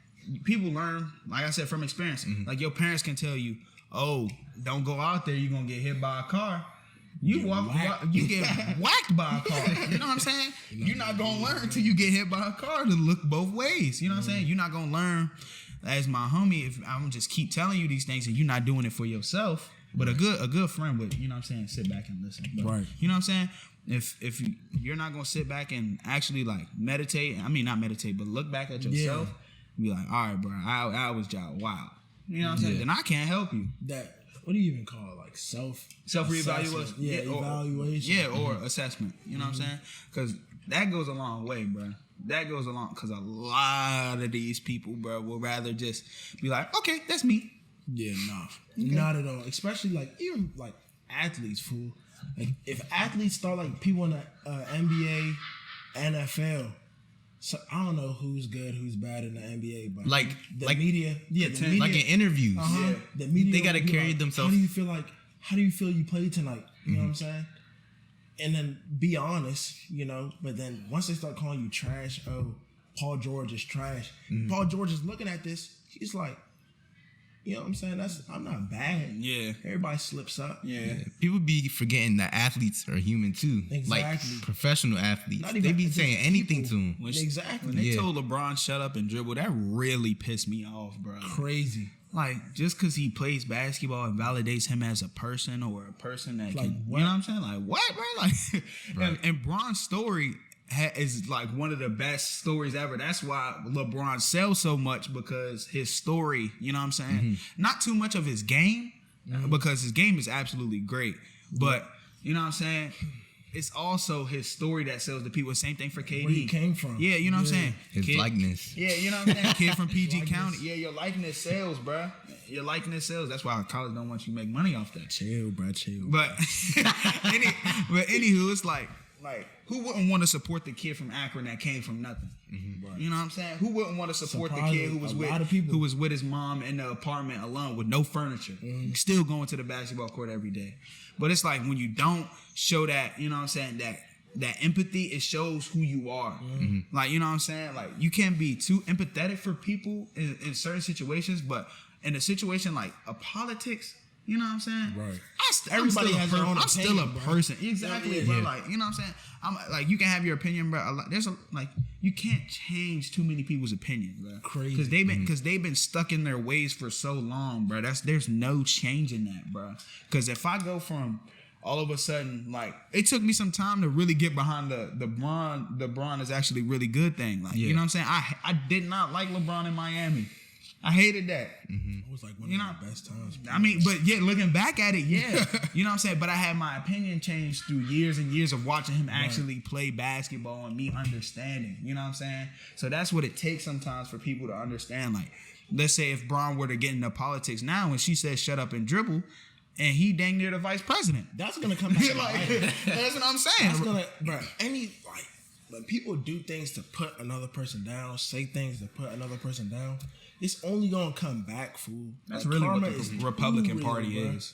People learn, like I said, from experience. Like your parents can tell you, oh, don't go out there, you're gonna get hit by a car. You get whacked by a car. You know what I'm saying? You're not gonna learn until you get hit by a car to look both ways. You know what I'm saying? You're not gonna learn as my homie if I'm just keep telling you these things and you're not doing it for yourself. But a good friend would, you know what I'm saying, sit back and listen. But, right. You know what I'm saying? If you're not gonna sit back and actually like meditate, I mean not meditate, but look back at yourself and be like, all right, bro, I was just wild. You know what I'm saying? Then I can't help you. That what do you even call it? Like self reevaluation. Yeah, evaluation. Yeah, or assessment. You know what I'm saying? Because that goes a long way, bro. That goes a long because a lot of these people, bro, will rather just be like, okay, that's me. Yeah, not at all. Especially like even like athletes, fool. Like if athletes start like people in the NBA, NFL. So I don't know who's good, who's bad in the NBA, but like media, like in interviews, the media they gotta carry like, themselves. How do you feel you played tonight? You know what I'm saying? And then be honest, you know. But then once they start calling you trash, oh, Paul George is trash. Paul George is looking at this. He's like, you know what I'm saying? I'm not bad. Yeah. Everybody slips up. Yeah. People be forgetting that athletes are human too. Exactly. Like professional athletes. They be saying anything to them. Exactly. When they told LeBron shut up and dribble, that really pissed me off, bro. Crazy. Like, just because he plays basketball and validates him as a person or a person that like, can, you know what I'm saying? Like, what, bro? Like, right. and Bron's story is like one of the best stories ever. That's why LeBron sells so much, because his story, you know what I'm saying? Not too much of his game, because his game is absolutely great. But, you know what I'm saying? It's also his story that sells to people. Same thing for KD. Where he came from. Yeah, you know what I'm saying? His likeness. Yeah, you know what I'm saying? Kid from PG County. Yeah, your likeness sells, bro. Your likeness sells. That's why college don't want you to make money off that. Chill, bro, chill. But anywho, it's like who wouldn't want to support the kid from Akron that came from nothing? Right. You know what I'm saying? Who wouldn't want to support the kid who was with his mom in the apartment alone with no furniture, still going to the basketball court every day? But it's like when you don't show that, you know what I'm saying, that empathy, it shows who you are. Like, you know what I'm saying? Like, you can't be too empathetic for people in certain situations, but in a situation like a politics, you know what I'm saying? Right. Everybody has their own opinion. I'm still a bro. person. Exactly, bro. Like, you know what I'm saying? I'm like, you can have your opinion, bro. You can't change too many people's opinions, bro. Crazy. Because they've been stuck in their ways for so long, bro. There's no change in that, bro. Because if I go from all of a sudden, like, it took me some time to really get behind the Bron is actually really good thing. Like, you know what I'm saying? I did not like LeBron in Miami. I hated that. It was like one of the best times. I mean, but yeah, looking back at it, yeah. You know what I'm saying? But I had my opinion changed through years and years of watching him actually play basketball and me understanding. You know what I'm saying? So that's what it takes sometimes for people to understand. Like, let's say if Bron were to get into politics now and she says shut up and dribble, and he dang near the vice president. That's gonna come back. That's what I'm saying. That's gonna, bro. When people do things to put another person down, say things to put another person down, it's only gonna come back, fool. That's really what the Republican Party is.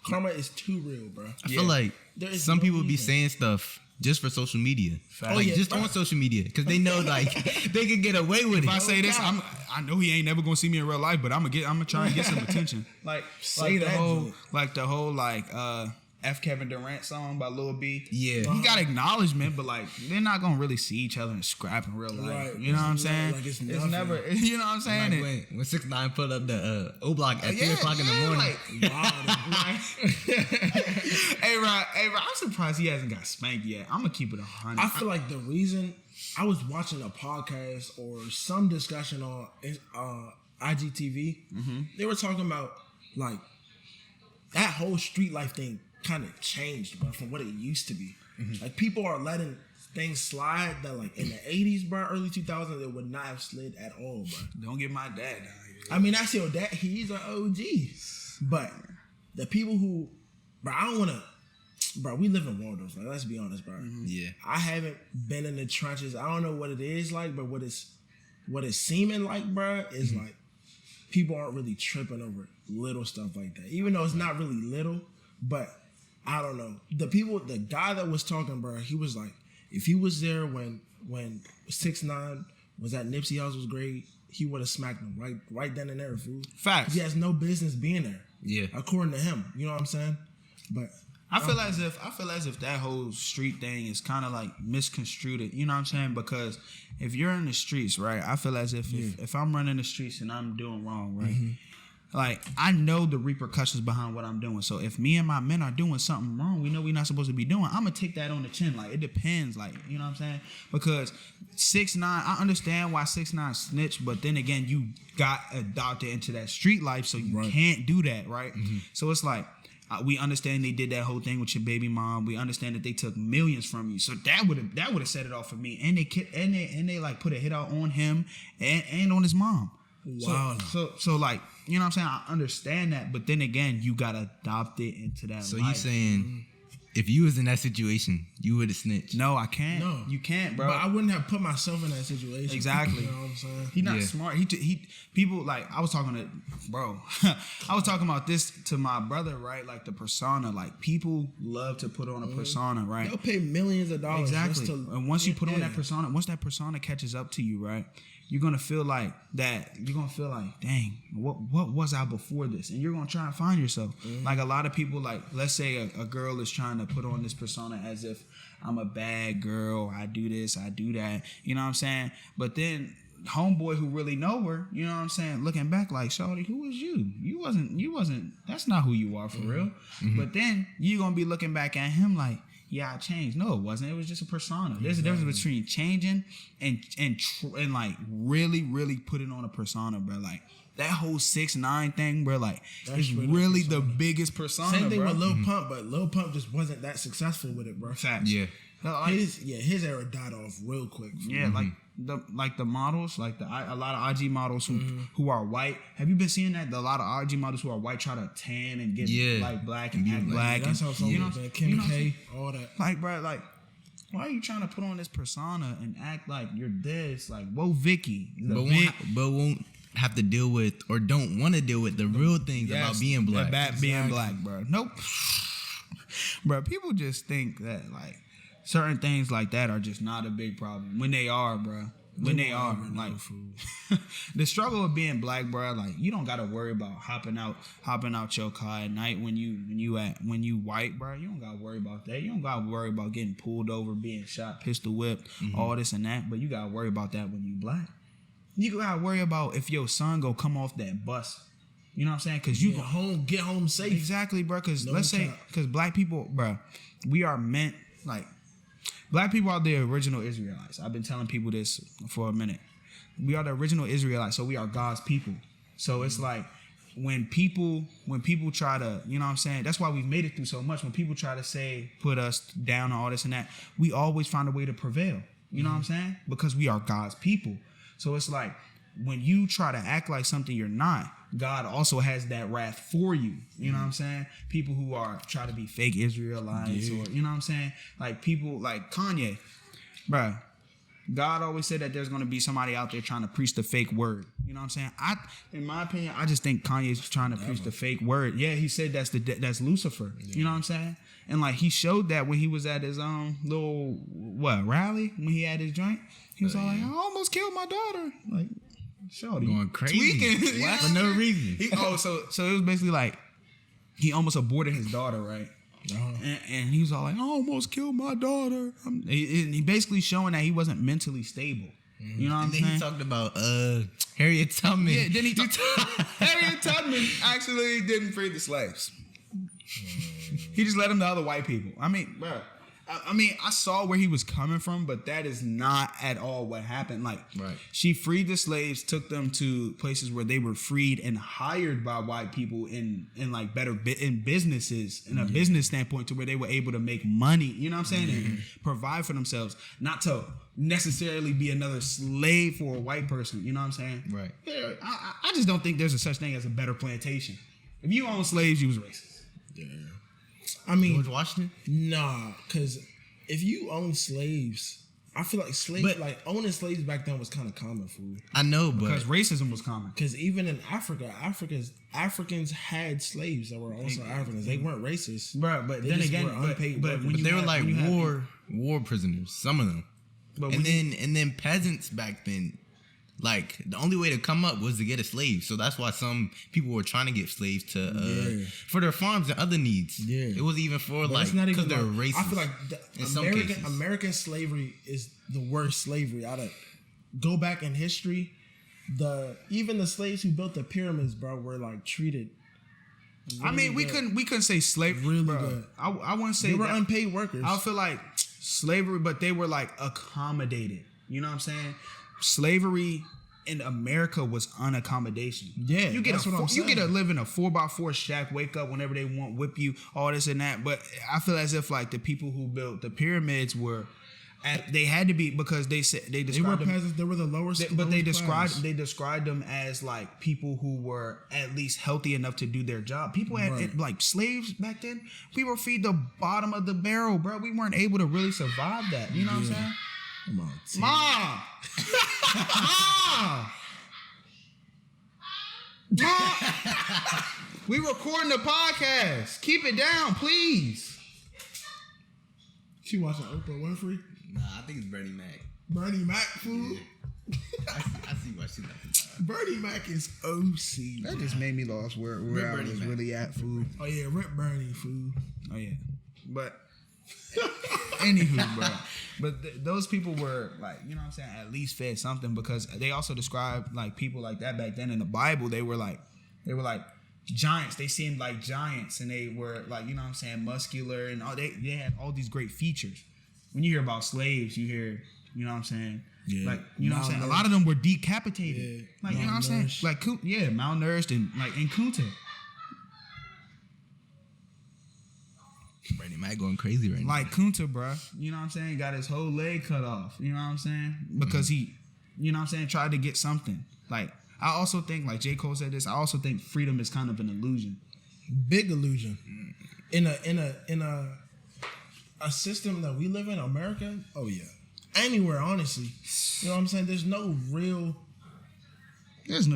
Karma is too real, bro. I feel like some people be saying stuff just for social media. Just on social media, because they know like they can get away with it. If I say this, I know he ain't never gonna see me in real life, but I'm gonna try and get some attention. The whole F Kevin Durant song by Lil B. Yeah. He got acknowledgement, but like they're not gonna really see each other and scrap in real life. Right. You know what I'm saying? Like it's never, you know what I'm saying? Like when 6ix9ine put up the O Block at 3 o'clock in the morning. Hey, Rod, I'm surprised he hasn't got spanked yet. I'm gonna keep it 100. I feel like the reason I was watching a podcast or some discussion on IGTV, they were talking about like that whole street life thing kind of changed, bro, from what it used to be. Like people are letting things slide that like in the 80s, bro, early 2000s, it would not have slid at all, bro. Don't get my dad down here. I mean, that's your dad. He's an OG. But the people who, bro, I don't want to, bro, we live in Waldorf. Like, let's be honest, bro. Yeah. I haven't been in the trenches. I don't know what it is like, but what it's seeming like, bro, is like people aren't really tripping over little stuff like that. Even though it's not really little, but I don't know. The guy that was talking, bro, he was like, if he was there when 6ix9ine was at Nipsey Hussle's grave, he would have smacked him right then and there, fool. Facts. He has no business being there. Yeah. According to him. You know what I'm saying? But I feel as if that whole street thing is kind of like misconstrued. You know what I'm saying? Because if you're in the streets, right? I feel as if I'm running the streets and I'm doing wrong, right? Like, I know the repercussions behind what I'm doing. So if me and my men are doing something wrong, we know we're not supposed to be doing, I'm going to take that on the chin. Like, it depends. Like, you know what I'm saying? Because 6ix9ine, I understand why 6ix9ine snitched, but then again, you got adopted into that street life, so you can't do that, right? So it's like, we understand they did that whole thing with your baby mom. We understand that they took millions from you. So that would have set it off for me. And they like put a hit out on him and on his mom. wow. So like, you know what I'm saying? I understand that, but then again, you got adopted into that. So life. you saying if you was in that situation, you would have snitched? No, I can't. No. You can't, bro. But I wouldn't have put myself in that situation. Exactly. You know what I'm saying? He not smart. He people like I was talking to bro. I was talking about this to my brother, right? Like the persona. Like people love to put on a persona, right? They'll pay millions of dollars. Exactly. Just to, and once you put on that persona, once that persona catches up to you, right? You're gonna feel like that. You're gonna feel like, dang, what was I before this? And you're gonna try and find yourself. Like a lot of people, like let's say a girl is trying to put on this persona as if I'm a bad girl. I do this, I do that. You know what I'm saying? But then homeboy who really know her, you know what I'm saying? Looking back, like, shawty, who was you? You wasn't. That's not who you are for real. But then you gonna be looking back at him like, yeah, I changed. No, it wasn't. It was just a persona. There's a difference between changing and like really putting on a persona, bro. Like that whole 6ix9ine thing, bro. Like it's really the biggest persona. Same thing bro. with Lil Pump, but Lil Pump just wasn't that successful with it, bro. Facts. Yeah. Like, His era died off real quick. yeah, like the models, like a lot of IG models who are white. Have you been seeing that? A lot of IG models who are white try to tan and get like black and act black. That's how some Kim K, all that. Like, bro, like, why are you trying to put on this persona and act like you're this? Like, whoa, Vicky. But won't have to deal with or don't want to deal with the real things about being black. Being black, bro. Nope. Bro, people just think that, like, certain things like that are just not a big problem. When they are, bro. When they are, like, the struggle of being black, bro, like, you don't gotta worry about hopping out your car at night when you white, bro. You don't gotta worry about that. You don't gotta worry about getting pulled over, being shot, pistol whipped, all this and that. But you gotta worry about that when you black. You gotta worry about if your son go come off that bus. You know what I'm saying? Because you get home safe. Exactly, bro. Because because black people, bro, we are meant, like, black people are the original Israelites. I've been telling people this for a minute. We are the original Israelites, so we are God's people. So it's like when people try to, you know what I'm saying? That's why we've made it through so much. When people try to put us down and all this and that, we always find a way to prevail. You know what I'm saying? Because we are God's people. So it's like when you try to act like something you're not, God also has that wrath for you. You know what I'm saying? People who try to be fake Israelites or, you know what I'm saying? Like people like Kanye, bruh. God always said that there's going to be somebody out there trying to preach the fake word. You know what I'm saying? In my opinion, I just think Kanye's trying to preach the fake word. Yeah, he said that's Lucifer. Yeah. You know what I'm saying? And like he showed that when he was at his little rally when he had his joint. He was all like, I almost killed my daughter. Like, shorty going crazy tweaking for no reason. So it was basically like he almost aborted his daughter, right? And he was all like, I almost killed my daughter. He basically showing that he wasn't mentally stable. You know what I'm saying? Then he talked about Harriet Tubman. Yeah, then Harriet Tubman actually didn't free the slaves. He just let them to other white people. I mean, bro. I saw where he was coming from, but that is not at all what happened. Like, she freed the slaves, took them to places where they were freed and hired by white people in like better in businesses, in a business standpoint, to where they were able to make money. You know what I'm saying? And provide for themselves, not to necessarily be another slave for a white person. You know what I'm saying? Right. Yeah, I just don't think there's a such thing as a better plantation. If you own slaves, you was racist. Yeah. I mean, George Washington? Nah, because if you own slaves, I feel like owning slaves back then was kind of common, fool. I know, but because racism was common. Because even in Africa, Africans had slaves that were also Africans. They weren't racist, bro. But then again, but when they were like war prisoners, some of them. But and then peasants back then. Like, the only way to come up was to get a slave. So that's why some people were trying to get slaves to for their farms and other needs. Yeah. It wasn't even for, but like, because they're racist. I feel like American slavery is the worst slavery. Go back in history, even the slaves who built the pyramids, bro, were like treated really, I mean, we couldn't say slavery. Really bro. Good. I wouldn't say they were unpaid workers. I feel like slavery, but they were like accommodated. You know what I'm saying? Slavery in America was unaccommodation. Yeah, you get to live in a 4x4 shack, wake up whenever they want, whip you, all this and that. But I feel as if like the people who built the pyramids were, they had to be, because they described them, peasants. They were the lowest. But they described them as like people who were at least healthy enough to do their job. People had like slaves back then. We were feed the bottom of the barrel, bro. We weren't able to really survive that. You know what I'm saying? Come on, Mom. Mom. We recording the podcast. Keep it down, please. She watching Oprah Winfrey? Nah, I think it's Bernie Mac. Bernie Mac, fool? Yeah. I see what she like. Bernie Mac is OC. That just made me lost where I was really at, fool. Oh yeah, Rip Bernie, fool. Oh yeah. But anywho, bro. But those people were like, you know what I'm saying, at least fed something, because they also described like people like that back then in the Bible. They were like giants. They seemed like giants, and they were like, you know what I'm saying, muscular, and all they had all these great features. When you hear about slaves, you hear, you know what I'm saying, like, you know what I'm saying, a lot of them were decapitated, like, you know what I'm saying, like, malnourished and like in Kunta. Bernie Mac going crazy right now. Like Kunta, bro. You know what I'm saying? Got his whole leg cut off. You know what I'm saying? Because he, you know what I'm saying, tried to get something. Like, I also think, like J. Cole said this, I also think freedom is kind of an illusion. Big illusion. In a system that we live in, America, oh yeah. Anywhere, honestly. You know what I'm saying? There's no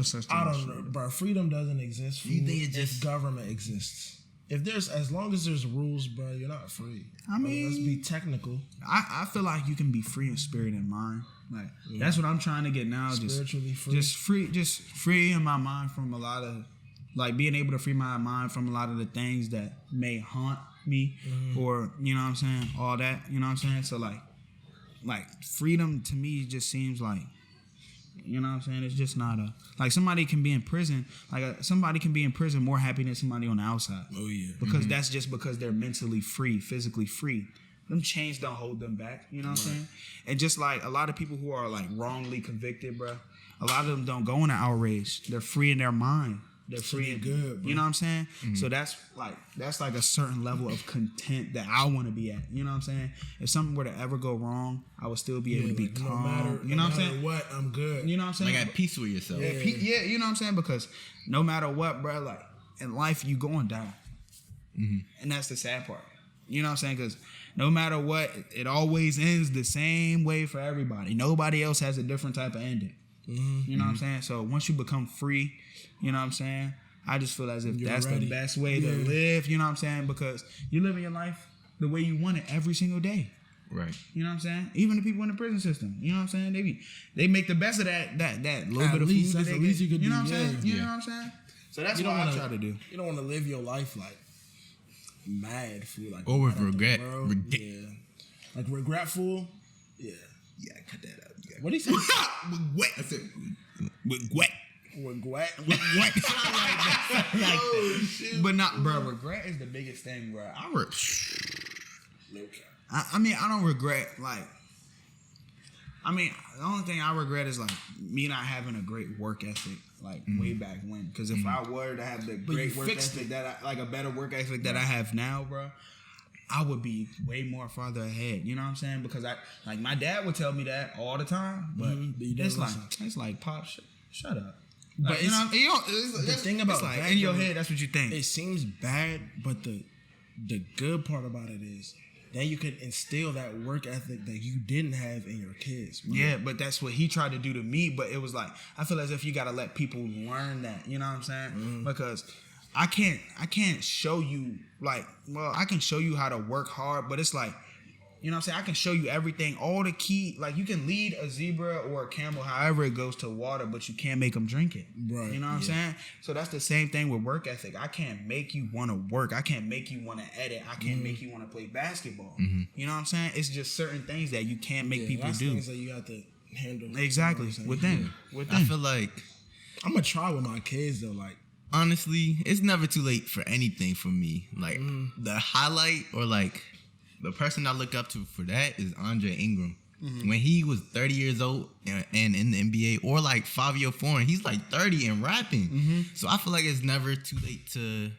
such thing. I don't know, bro. Freedom doesn't exist. You think it just government exists? As long as there's rules, bro, you're not free. I mean, let's be technical. I feel like you can be free in spirit and mind. Like, that's what I'm trying to get now. Spiritually free. Just freeing my mind from a lot of, like, being able to free my mind from a lot of the things that may haunt me, or, you know what I'm saying, all that, you know what I'm saying? So, like freedom to me just seems like, you know what I'm saying, it's just not like somebody can be in prison, somebody can be in prison more happy than somebody on the outside. Oh yeah. Because that's just because they're mentally free, physically free. Them chains don't hold them back, you know what I'm saying? And just like a lot of people who are like wrongly convicted, bro, a lot of them don't go into outrage. They're free in their mind. They're free and good, bro. You know what I'm saying? So that's like a certain level of content that I want to be at. You know what I'm saying? If something were to ever go wrong, I would still be able to be calm. You know what I'm saying? What, I'm good. You know what I'm saying? Like at peace with yourself. Yeah, you know what I'm saying? Because no matter what, bro, like in life, you go and die. And that's the sad part. You know what I'm saying? Because no matter what, it always ends the same way for everybody. Nobody else has a different type of ending. You know what I'm saying? So once you become free, you know what I'm saying, I just feel as if that's the best way to live, you know what I'm saying? Because you're living your life the way you want it every single day. Right. You know what I'm saying? Even the people in the prison system, you know what I'm saying? They make the best of that little bit of food that they get. You know what I'm saying? You know what I'm saying? So that's what I try to do. You don't want to live your life like mad fool, like or with regret. Like regretful. Yeah, cut that out. What do you say? With wet. I said with wet. Regret. Oh, shit. But not, bro. Regret is the biggest thing, bro. I mean, I don't regret, like, the only thing I regret is, like, me not having a great work ethic, like, way back when. Because if I were to have the great work ethic, a better work ethic that I have now, bro, I would be way more farther ahead. You know what I'm saying? Because, my dad would tell me that all the time. But it's like, Pop, shut up. But like, the thing about that, in your head, that's what you think. It seems bad, but the good part about it is then you could instill that work ethic that you didn't have in your kids. Bro. Yeah, but that's what he tried to do to me. But it was like, I feel as if you got to let people learn that. You know what I'm saying? Because I can't show you, like, well, I can show you how to work hard, but it's like, you know what I'm saying? I can show you everything, all the key, like, you can lead a zebra or a camel however it goes to water, but you can't make them drink it. Right. You know what I'm saying? So that's the same thing with work ethic. I can't make you want to work. I can't make you want to edit. I can't make you want to play basketball. You know what I'm saying? It's just certain things that you can't make people do. Things that you have to handle. Exactly. You know Within. I feel like I'm going to try with my kids, though, like, honestly, it's never too late for anything for me. Like, the highlight or, like, the person I look up to for that is Andre Ingram. When he was 30 years old and in the NBA, or like Fabio Foreign, he's like 30 and rapping. So I feel like it's never too late to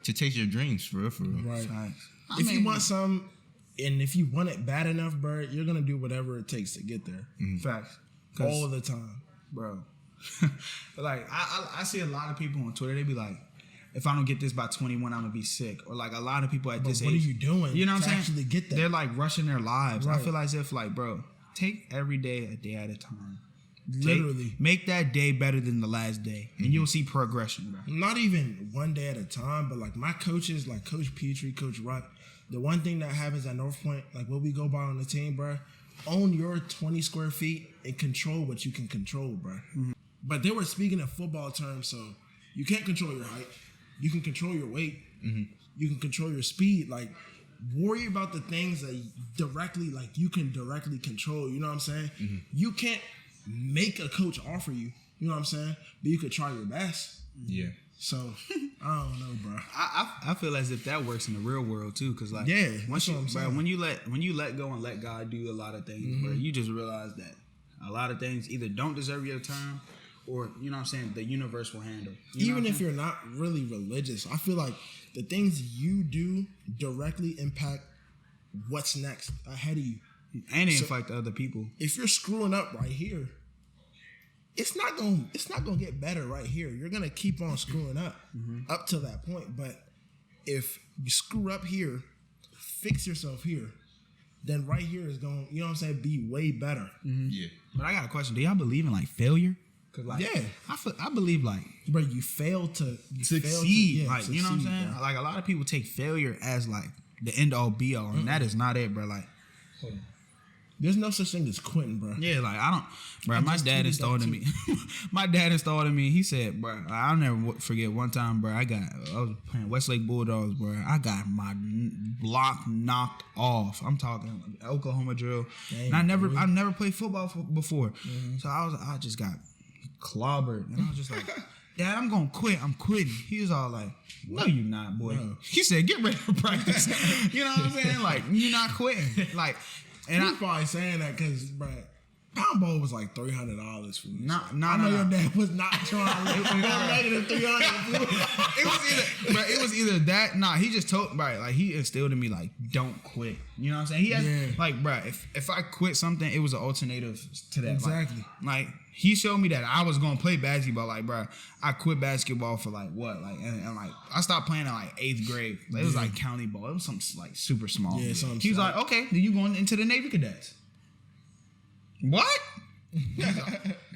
chase your dreams, for real. Right. If you want some, and if you want it bad enough, bro, you're going to do whatever it takes to get there. Facts. All the time. Bro. Like, I see a lot of people on Twitter, they be like, if I don't get this by 21, I'm gonna be sick. Or like a lot of people at this age. What are you doing? You know what I'm saying? Actually get that. They're like rushing their lives. Right. I feel as if, like, bro, take every day a day at a time. Literally. Make that day better than the last day. And you'll see progression, bro. Not even one day at a time, but like my coaches, like Coach Petrie, Coach Ruck, the one thing that happens at North Point, like what we go by on the team, bro, own your 20 square feet and control what you can control, bro. But they were speaking in football terms, so you can't control your height. You can control your weight. You can control your speed. Like, worry about the things that you can directly control. You know what I'm saying? You can't make a coach offer you. You know what I'm saying? But you could try your best. Yeah. So, I don't know, bro. I feel as if that works in the real world too, because like, once you, bro, when you let go and let God do a lot of things, bro, you just realize that a lot of things either don't deserve your time, or, you know what I'm saying, the universe will handle. Even if you're not really religious, I feel like the things you do directly impact what's next ahead of you. And it affects other people. If you're screwing up right here, it's not gonna get better right here. You're gonna keep on screwing up up to that point. But if you screw up here, fix yourself here, then right here is going, you know what I'm saying, be way better. Yeah. But I got a question. Do y'all believe in like failure? Like, I believe like, bro, you fail to succeed. Like, you know what I'm saying? Bro. Like a lot of people take failure as like the end all be all, and that is not it, bro. Like, hold on. There's no such thing as quitting, bro. Yeah, like I don't, bro. My dad installed in me. My dad installed in me. He said, bro, I'll never forget one time, bro. I was playing Westlake Bulldogs, bro. I got my block knocked off. I'm talking Oklahoma drill. Dang, and I never played football before, so I just got clobbered, and I was just like, Dad, I'm gonna quit. I'm quitting. He was all like, no, you're not, boy. No. He said, get ready for practice. You know what I'm saying? Like, you're not quitting. Like. And I'm probably saying that because, bro, pound bowl was like $300 for me. I know your dad was not trying to go negative $300. It was either that. Nah, he just told, bro, like he instilled in me like, don't quit. You know what I'm saying? He had like, bro, if I quit something, it was an alternative to that. Exactly. Like he showed me that I was gonna play basketball. Like, bro, I quit basketball for like what? Like, and like I stopped playing in like 8th grade. Like, it was like county ball. It was something like super small. Yeah, he was like, okay, then you going into the Navy Cadets. What?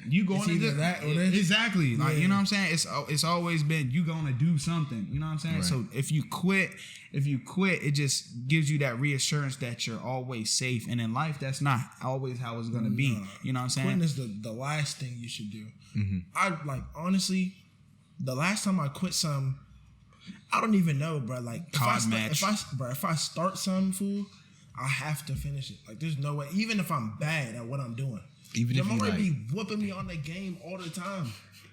You going to do that or this? Exactly. Like, you know what I'm saying? It's always been you gonna do something. You know what I'm saying? Right. So if you quit, it just gives you that reassurance that you're always safe. And in life, that's not always how it's gonna be. You know what I'm saying? Quitting is the last thing you should do. I like honestly, the last time I quit something, I don't even know, bro. Like if I start something, fool, I have to finish it. Like there's no way, even if I'm bad at what I'm doing. Even if you might like, be whooping me on the game all the time.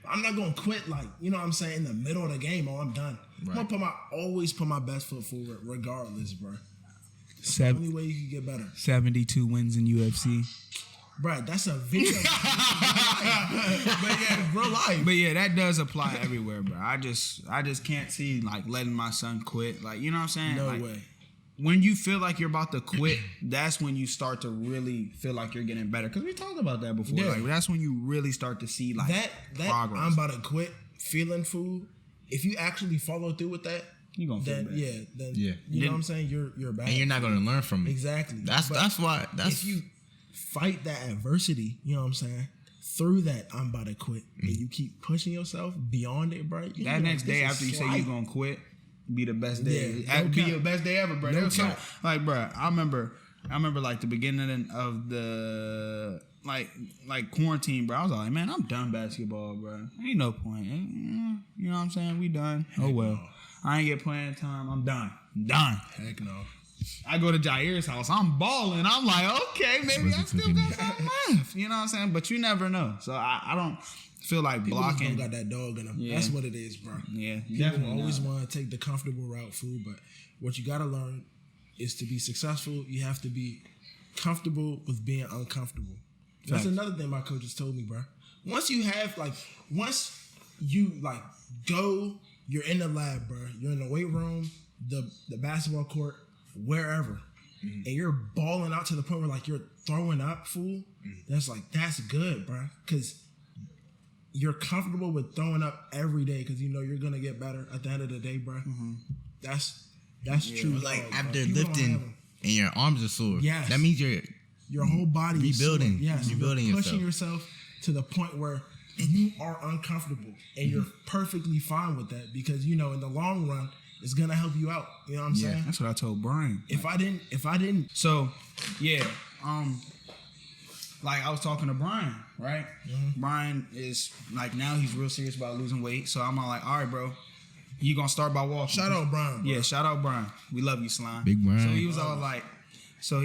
I'm not gonna quit like, you know what I'm saying, in the middle of the game. Oh, I'm done. Right. I'm gonna always put my best foot forward, regardless, bro. It's the only way you can get better. 72 wins in UFC. Bro, that's a video. But yeah, real life. But yeah, that does apply everywhere, bro. I just can't see like letting my son quit. Like, you know what I'm saying? No like, way. When you feel like you're about to quit, that's when you start to really feel like you're getting better. Because we talked about that before. Yeah. Like, that's when you really start to see like that progress. I'm about to quit feeling food. If you actually follow through with that, you're gonna feel bad. You know what I'm saying? You're bad. And you're not gonna learn from it. Exactly. That's why if you fight that adversity, you know what I'm saying? Through that, I'm about to quit. And you keep pushing yourself beyond it, bro. That next day after you say you're gonna quit, be the best day. Be your best day ever, bro. Like, bro, I remember like the beginning of the like quarantine, bro. I was like, man, I'm done basketball, bro. Ain't no point. You know what I'm saying? We done. Oh well. I ain't get playing time. I'm done. Heck no. I go to Jair's house. I'm balling. I'm like, okay, maybe I still got something left. You know what I'm saying? But you never know. So I don't feel like people blocking. People got that dog in them. Yeah. That's what it is, bro. Yeah, people always want to take the comfortable route, food. But what you got to learn is to be successful. You have to be comfortable with being uncomfortable. That's another thing my coaches told me, bro. Once you go, you're in the lab, bro. You're in the weight room, the basketball court, wherever, and you're balling out to the point where like you're throwing up, fool. That's good, bro, because you're comfortable with throwing up every day because you know you're gonna get better at the end of the day, bro. That's true. Like after lifting and your arms are sore, that means your whole body rebuilding. Yes, rebuilding you're pushing yourself to the point where you are uncomfortable and you're perfectly fine with that because you know in the long run it's gonna help you out. You know what I'm saying? That's what I told Brian. If I didn't. So, yeah. Like I was talking to Brian, right? Brian is like now he's real serious about losing weight. So I'm like, all right, bro, you gonna start by walking. Shout out Brian. Bro. Yeah, shout out Brian. We love you, Slime. Big Brian. So he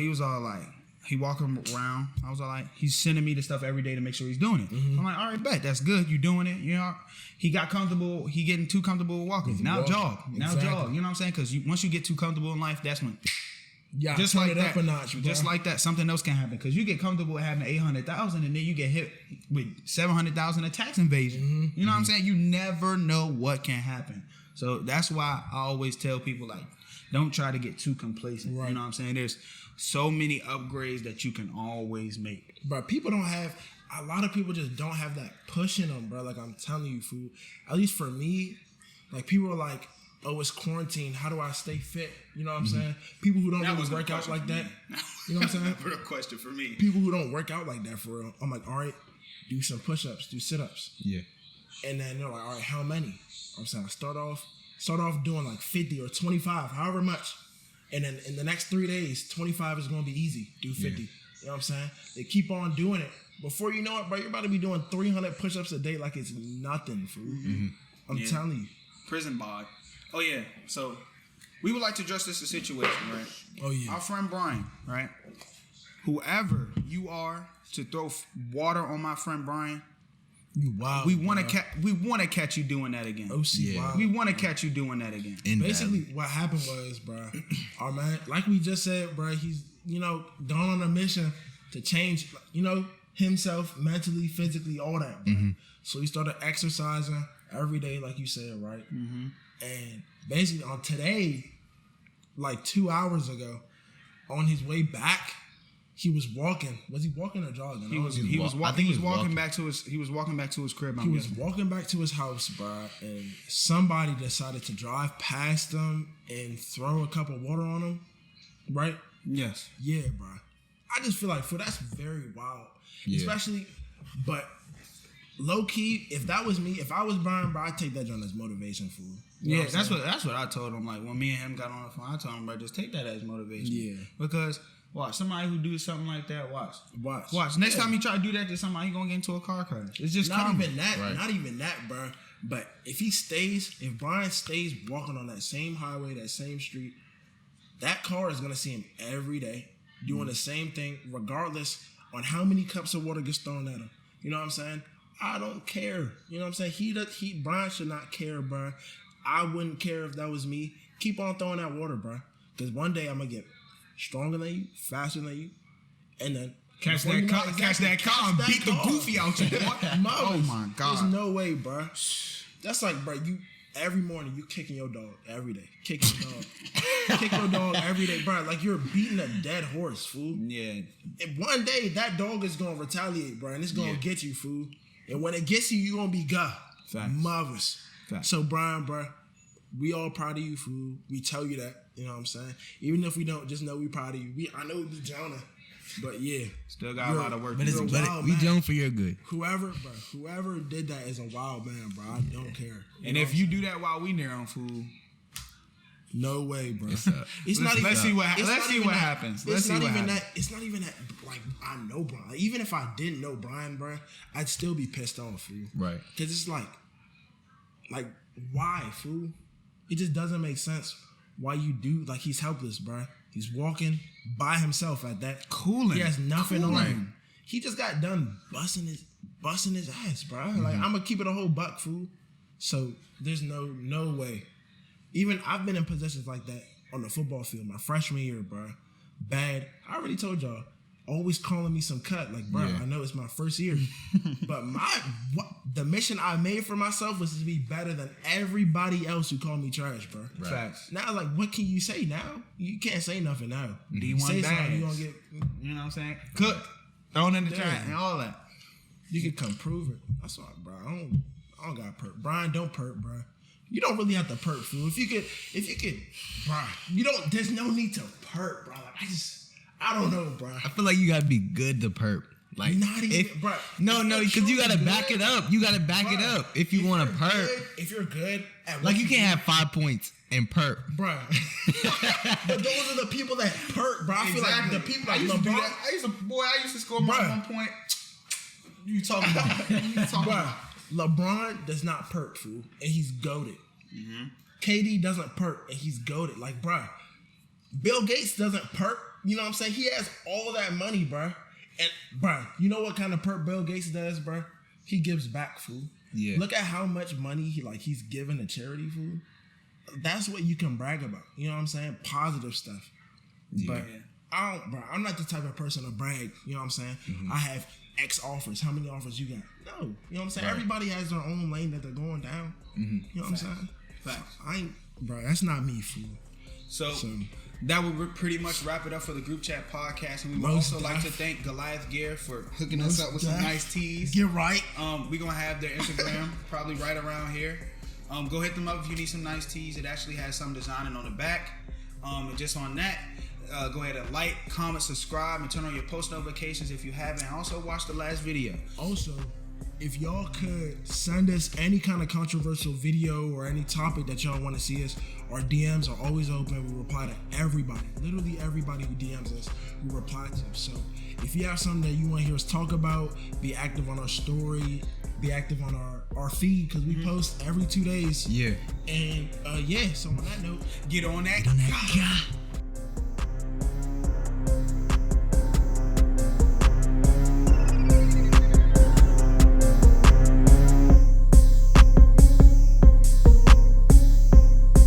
was all like, he walking around. I was all like, he's sending me the stuff every day to make sure he's doing it. I'm like, all right, bet that's good. You doing it? You know, he got comfortable. He getting too comfortable with walking. Now jog. Now jog. You know what I'm saying? Because once you get too comfortable in life, that's when. Yeah, just turn like it that. Up a notch, just like that, something else can happen because you get comfortable with having 800,000 and then you get hit with 700,000 of tax invasion. You know what I'm saying? You never know what can happen. So that's why I always tell people like, don't try to get too complacent. Right. You know what I'm saying? There's so many upgrades that you can always make. But people don't have. A lot of people just don't have that push in them, bro. Like I'm telling you, food. At least for me, like people are like, oh, it's quarantine. How do I stay fit? You know what I'm saying? People who don't really work out like that. You know what I'm saying? Real question for me. People who don't work out like that for real. I'm like, all right, do some push-ups, do sit-ups. Yeah. And then they're like, all right, how many? I'm saying, start off doing like 50 or 25, however much. And then in the next 3 days, 25 is going to be easy. Do 50. Yeah. You know what I'm saying? They keep on doing it. Before you know it, bro, you're about to be doing 300 push-ups a day like it's nothing, fool. I'm telling you. Prison bod. Oh, yeah. So, we would like to address this situation, right? Oh, yeah. Our friend Brian, right? Whoever you are to throw water on my friend Brian, you wild. We want to catch you doing that again. Wow. We want to catch you doing that again. Basically, what happened was, bro, our man, like we just said, bro, he's, gone on a mission to change, himself mentally, physically, all that, bro. So he started exercising every day, like you said, right? And basically on today, like 2 hours ago, on his way back, he was walking. Was he walking or jogging? He was walking back to his crib. He was walking back to his house, bro, and somebody decided to drive past him and throw a cup of water on him, right? Yes. Yeah, bro. I just feel like, that's very wild. Yeah. Especially, but low key, if that was me, if I was Brian, bro, I'd take that joint as motivation, fool. Yeah, that's what I told him. Like when me and him got on the phone, I told him, bro, just take that as motivation. Yeah. Because watch, somebody who do something like that, watch. Next time he try to do that to somebody, he gonna get into a car crash. It's just not even that, bro. But if Brian stays walking on that same highway, that same street, that car is gonna see him every day doing the same thing, regardless on how many cups of water gets thrown at him. You know what I'm saying? I don't care. You know what I'm saying? Brian should not care, bro. I wouldn't care if that was me. Keep on throwing that water, bro. Because one day I'm gonna get stronger than you, faster than you, and then catch that car and beat the goofy out you, boy. Oh my God. There's no way, bro. That's like, bro, you every morning you kicking your dog every day. Kick your dog every day, bro. Like you're beating a dead horse, fool. Yeah. And one day that dog is gonna retaliate, bro, and it's gonna get you, fool. And when it gets you, you're gonna be marvelous. Facts. So, Brian, bro, we all proud of you, fool. We tell you that, you know what I'm saying? Even if we don't, just know we proud of you. I know we be Jonah, but yeah. Still got a lot of work to do. But we doing for your good. Whoever did that is a wild man, bro. I don't care. And if you do that while we near on, fool. No way, bro. Let's see what happens. It's not even that. Like I know Brian. Like, even if I didn't know Brian, bro, I'd still be pissed off, fool. Right? Because it's like why, fool? It just doesn't make sense. Why you do like he's helpless, bro. He's walking by himself at that. Cooling. He has nothing on him. He just got done busting his ass, bro. Like I'm gonna keep it a whole buck, fool. So there's no way. Even I've been in positions like that on the football field my freshman year, bro. Bad. I already told y'all. Always calling me some cut. Like, bro, I know it's my first year. But the mission I made for myself was to be better than everybody else who called me trash, bro. Right. Facts. Now, like, what can you say now? You can't say nothing now. D1 bags. You gonna get, you know what I'm saying? Cooked. Thrown in the trash and all that. You can come prove it. That's why, bro. I don't got perp. Brian, don't perp, bro. You don't really have to perp, fool. If you could, bro, there's no need to perp, bro. Like, I don't know, bro. I feel like you gotta be good to perp. Like not even, bro. No, because you gotta back it up. You gotta back it up if you want to perp. If you're good at like you can't have 5 points and perp, bro. But those are the people that perp, bro. I feel like the people like LeBron. I used to score my 1 point. You talking about? LeBron does not perp, fool, and he's goated. Mm-hmm. KD doesn't perp, and he's goated. Like, bro, Bill Gates doesn't perp. You know what I'm saying? He has all that money, bro. And, bro, you know what kind of perp Bill Gates does, bro? He gives back, fool. Yeah. Look at how much money he's giving to charity, fool. That's what you can brag about. You know what I'm saying? Positive stuff. Yeah. But I'm not the type of person to brag. You know what I'm saying? Mm-hmm. I have X offers. How many offers you got? No. You know what I'm saying? Right. Everybody has their own lane that they're going down. Mm-hmm. You know what I'm saying? Facts. Bro, that's not me, fool. So that would pretty much wrap it up for the Group Chat podcast. And we would also like to thank Goliath Gear for hooking us up with some nice teas. Get right. We're going to have their Instagram probably right around here. Go hit them up if you need some nice teas. It actually has some designing on the back. And just on that, go ahead and like, comment, subscribe, and turn on your post notifications if you haven't. Also, watch the last video. Also, if y'all could send us any kind of controversial video or any topic that y'all want to see us, our DMs are always open. We reply to everybody. Literally everybody who DMs us, we reply to. So if you have something that you want to hear us talk about, be active on our story, be active on our feed, because we post every 2 days. Yeah. And so on that note, get on that.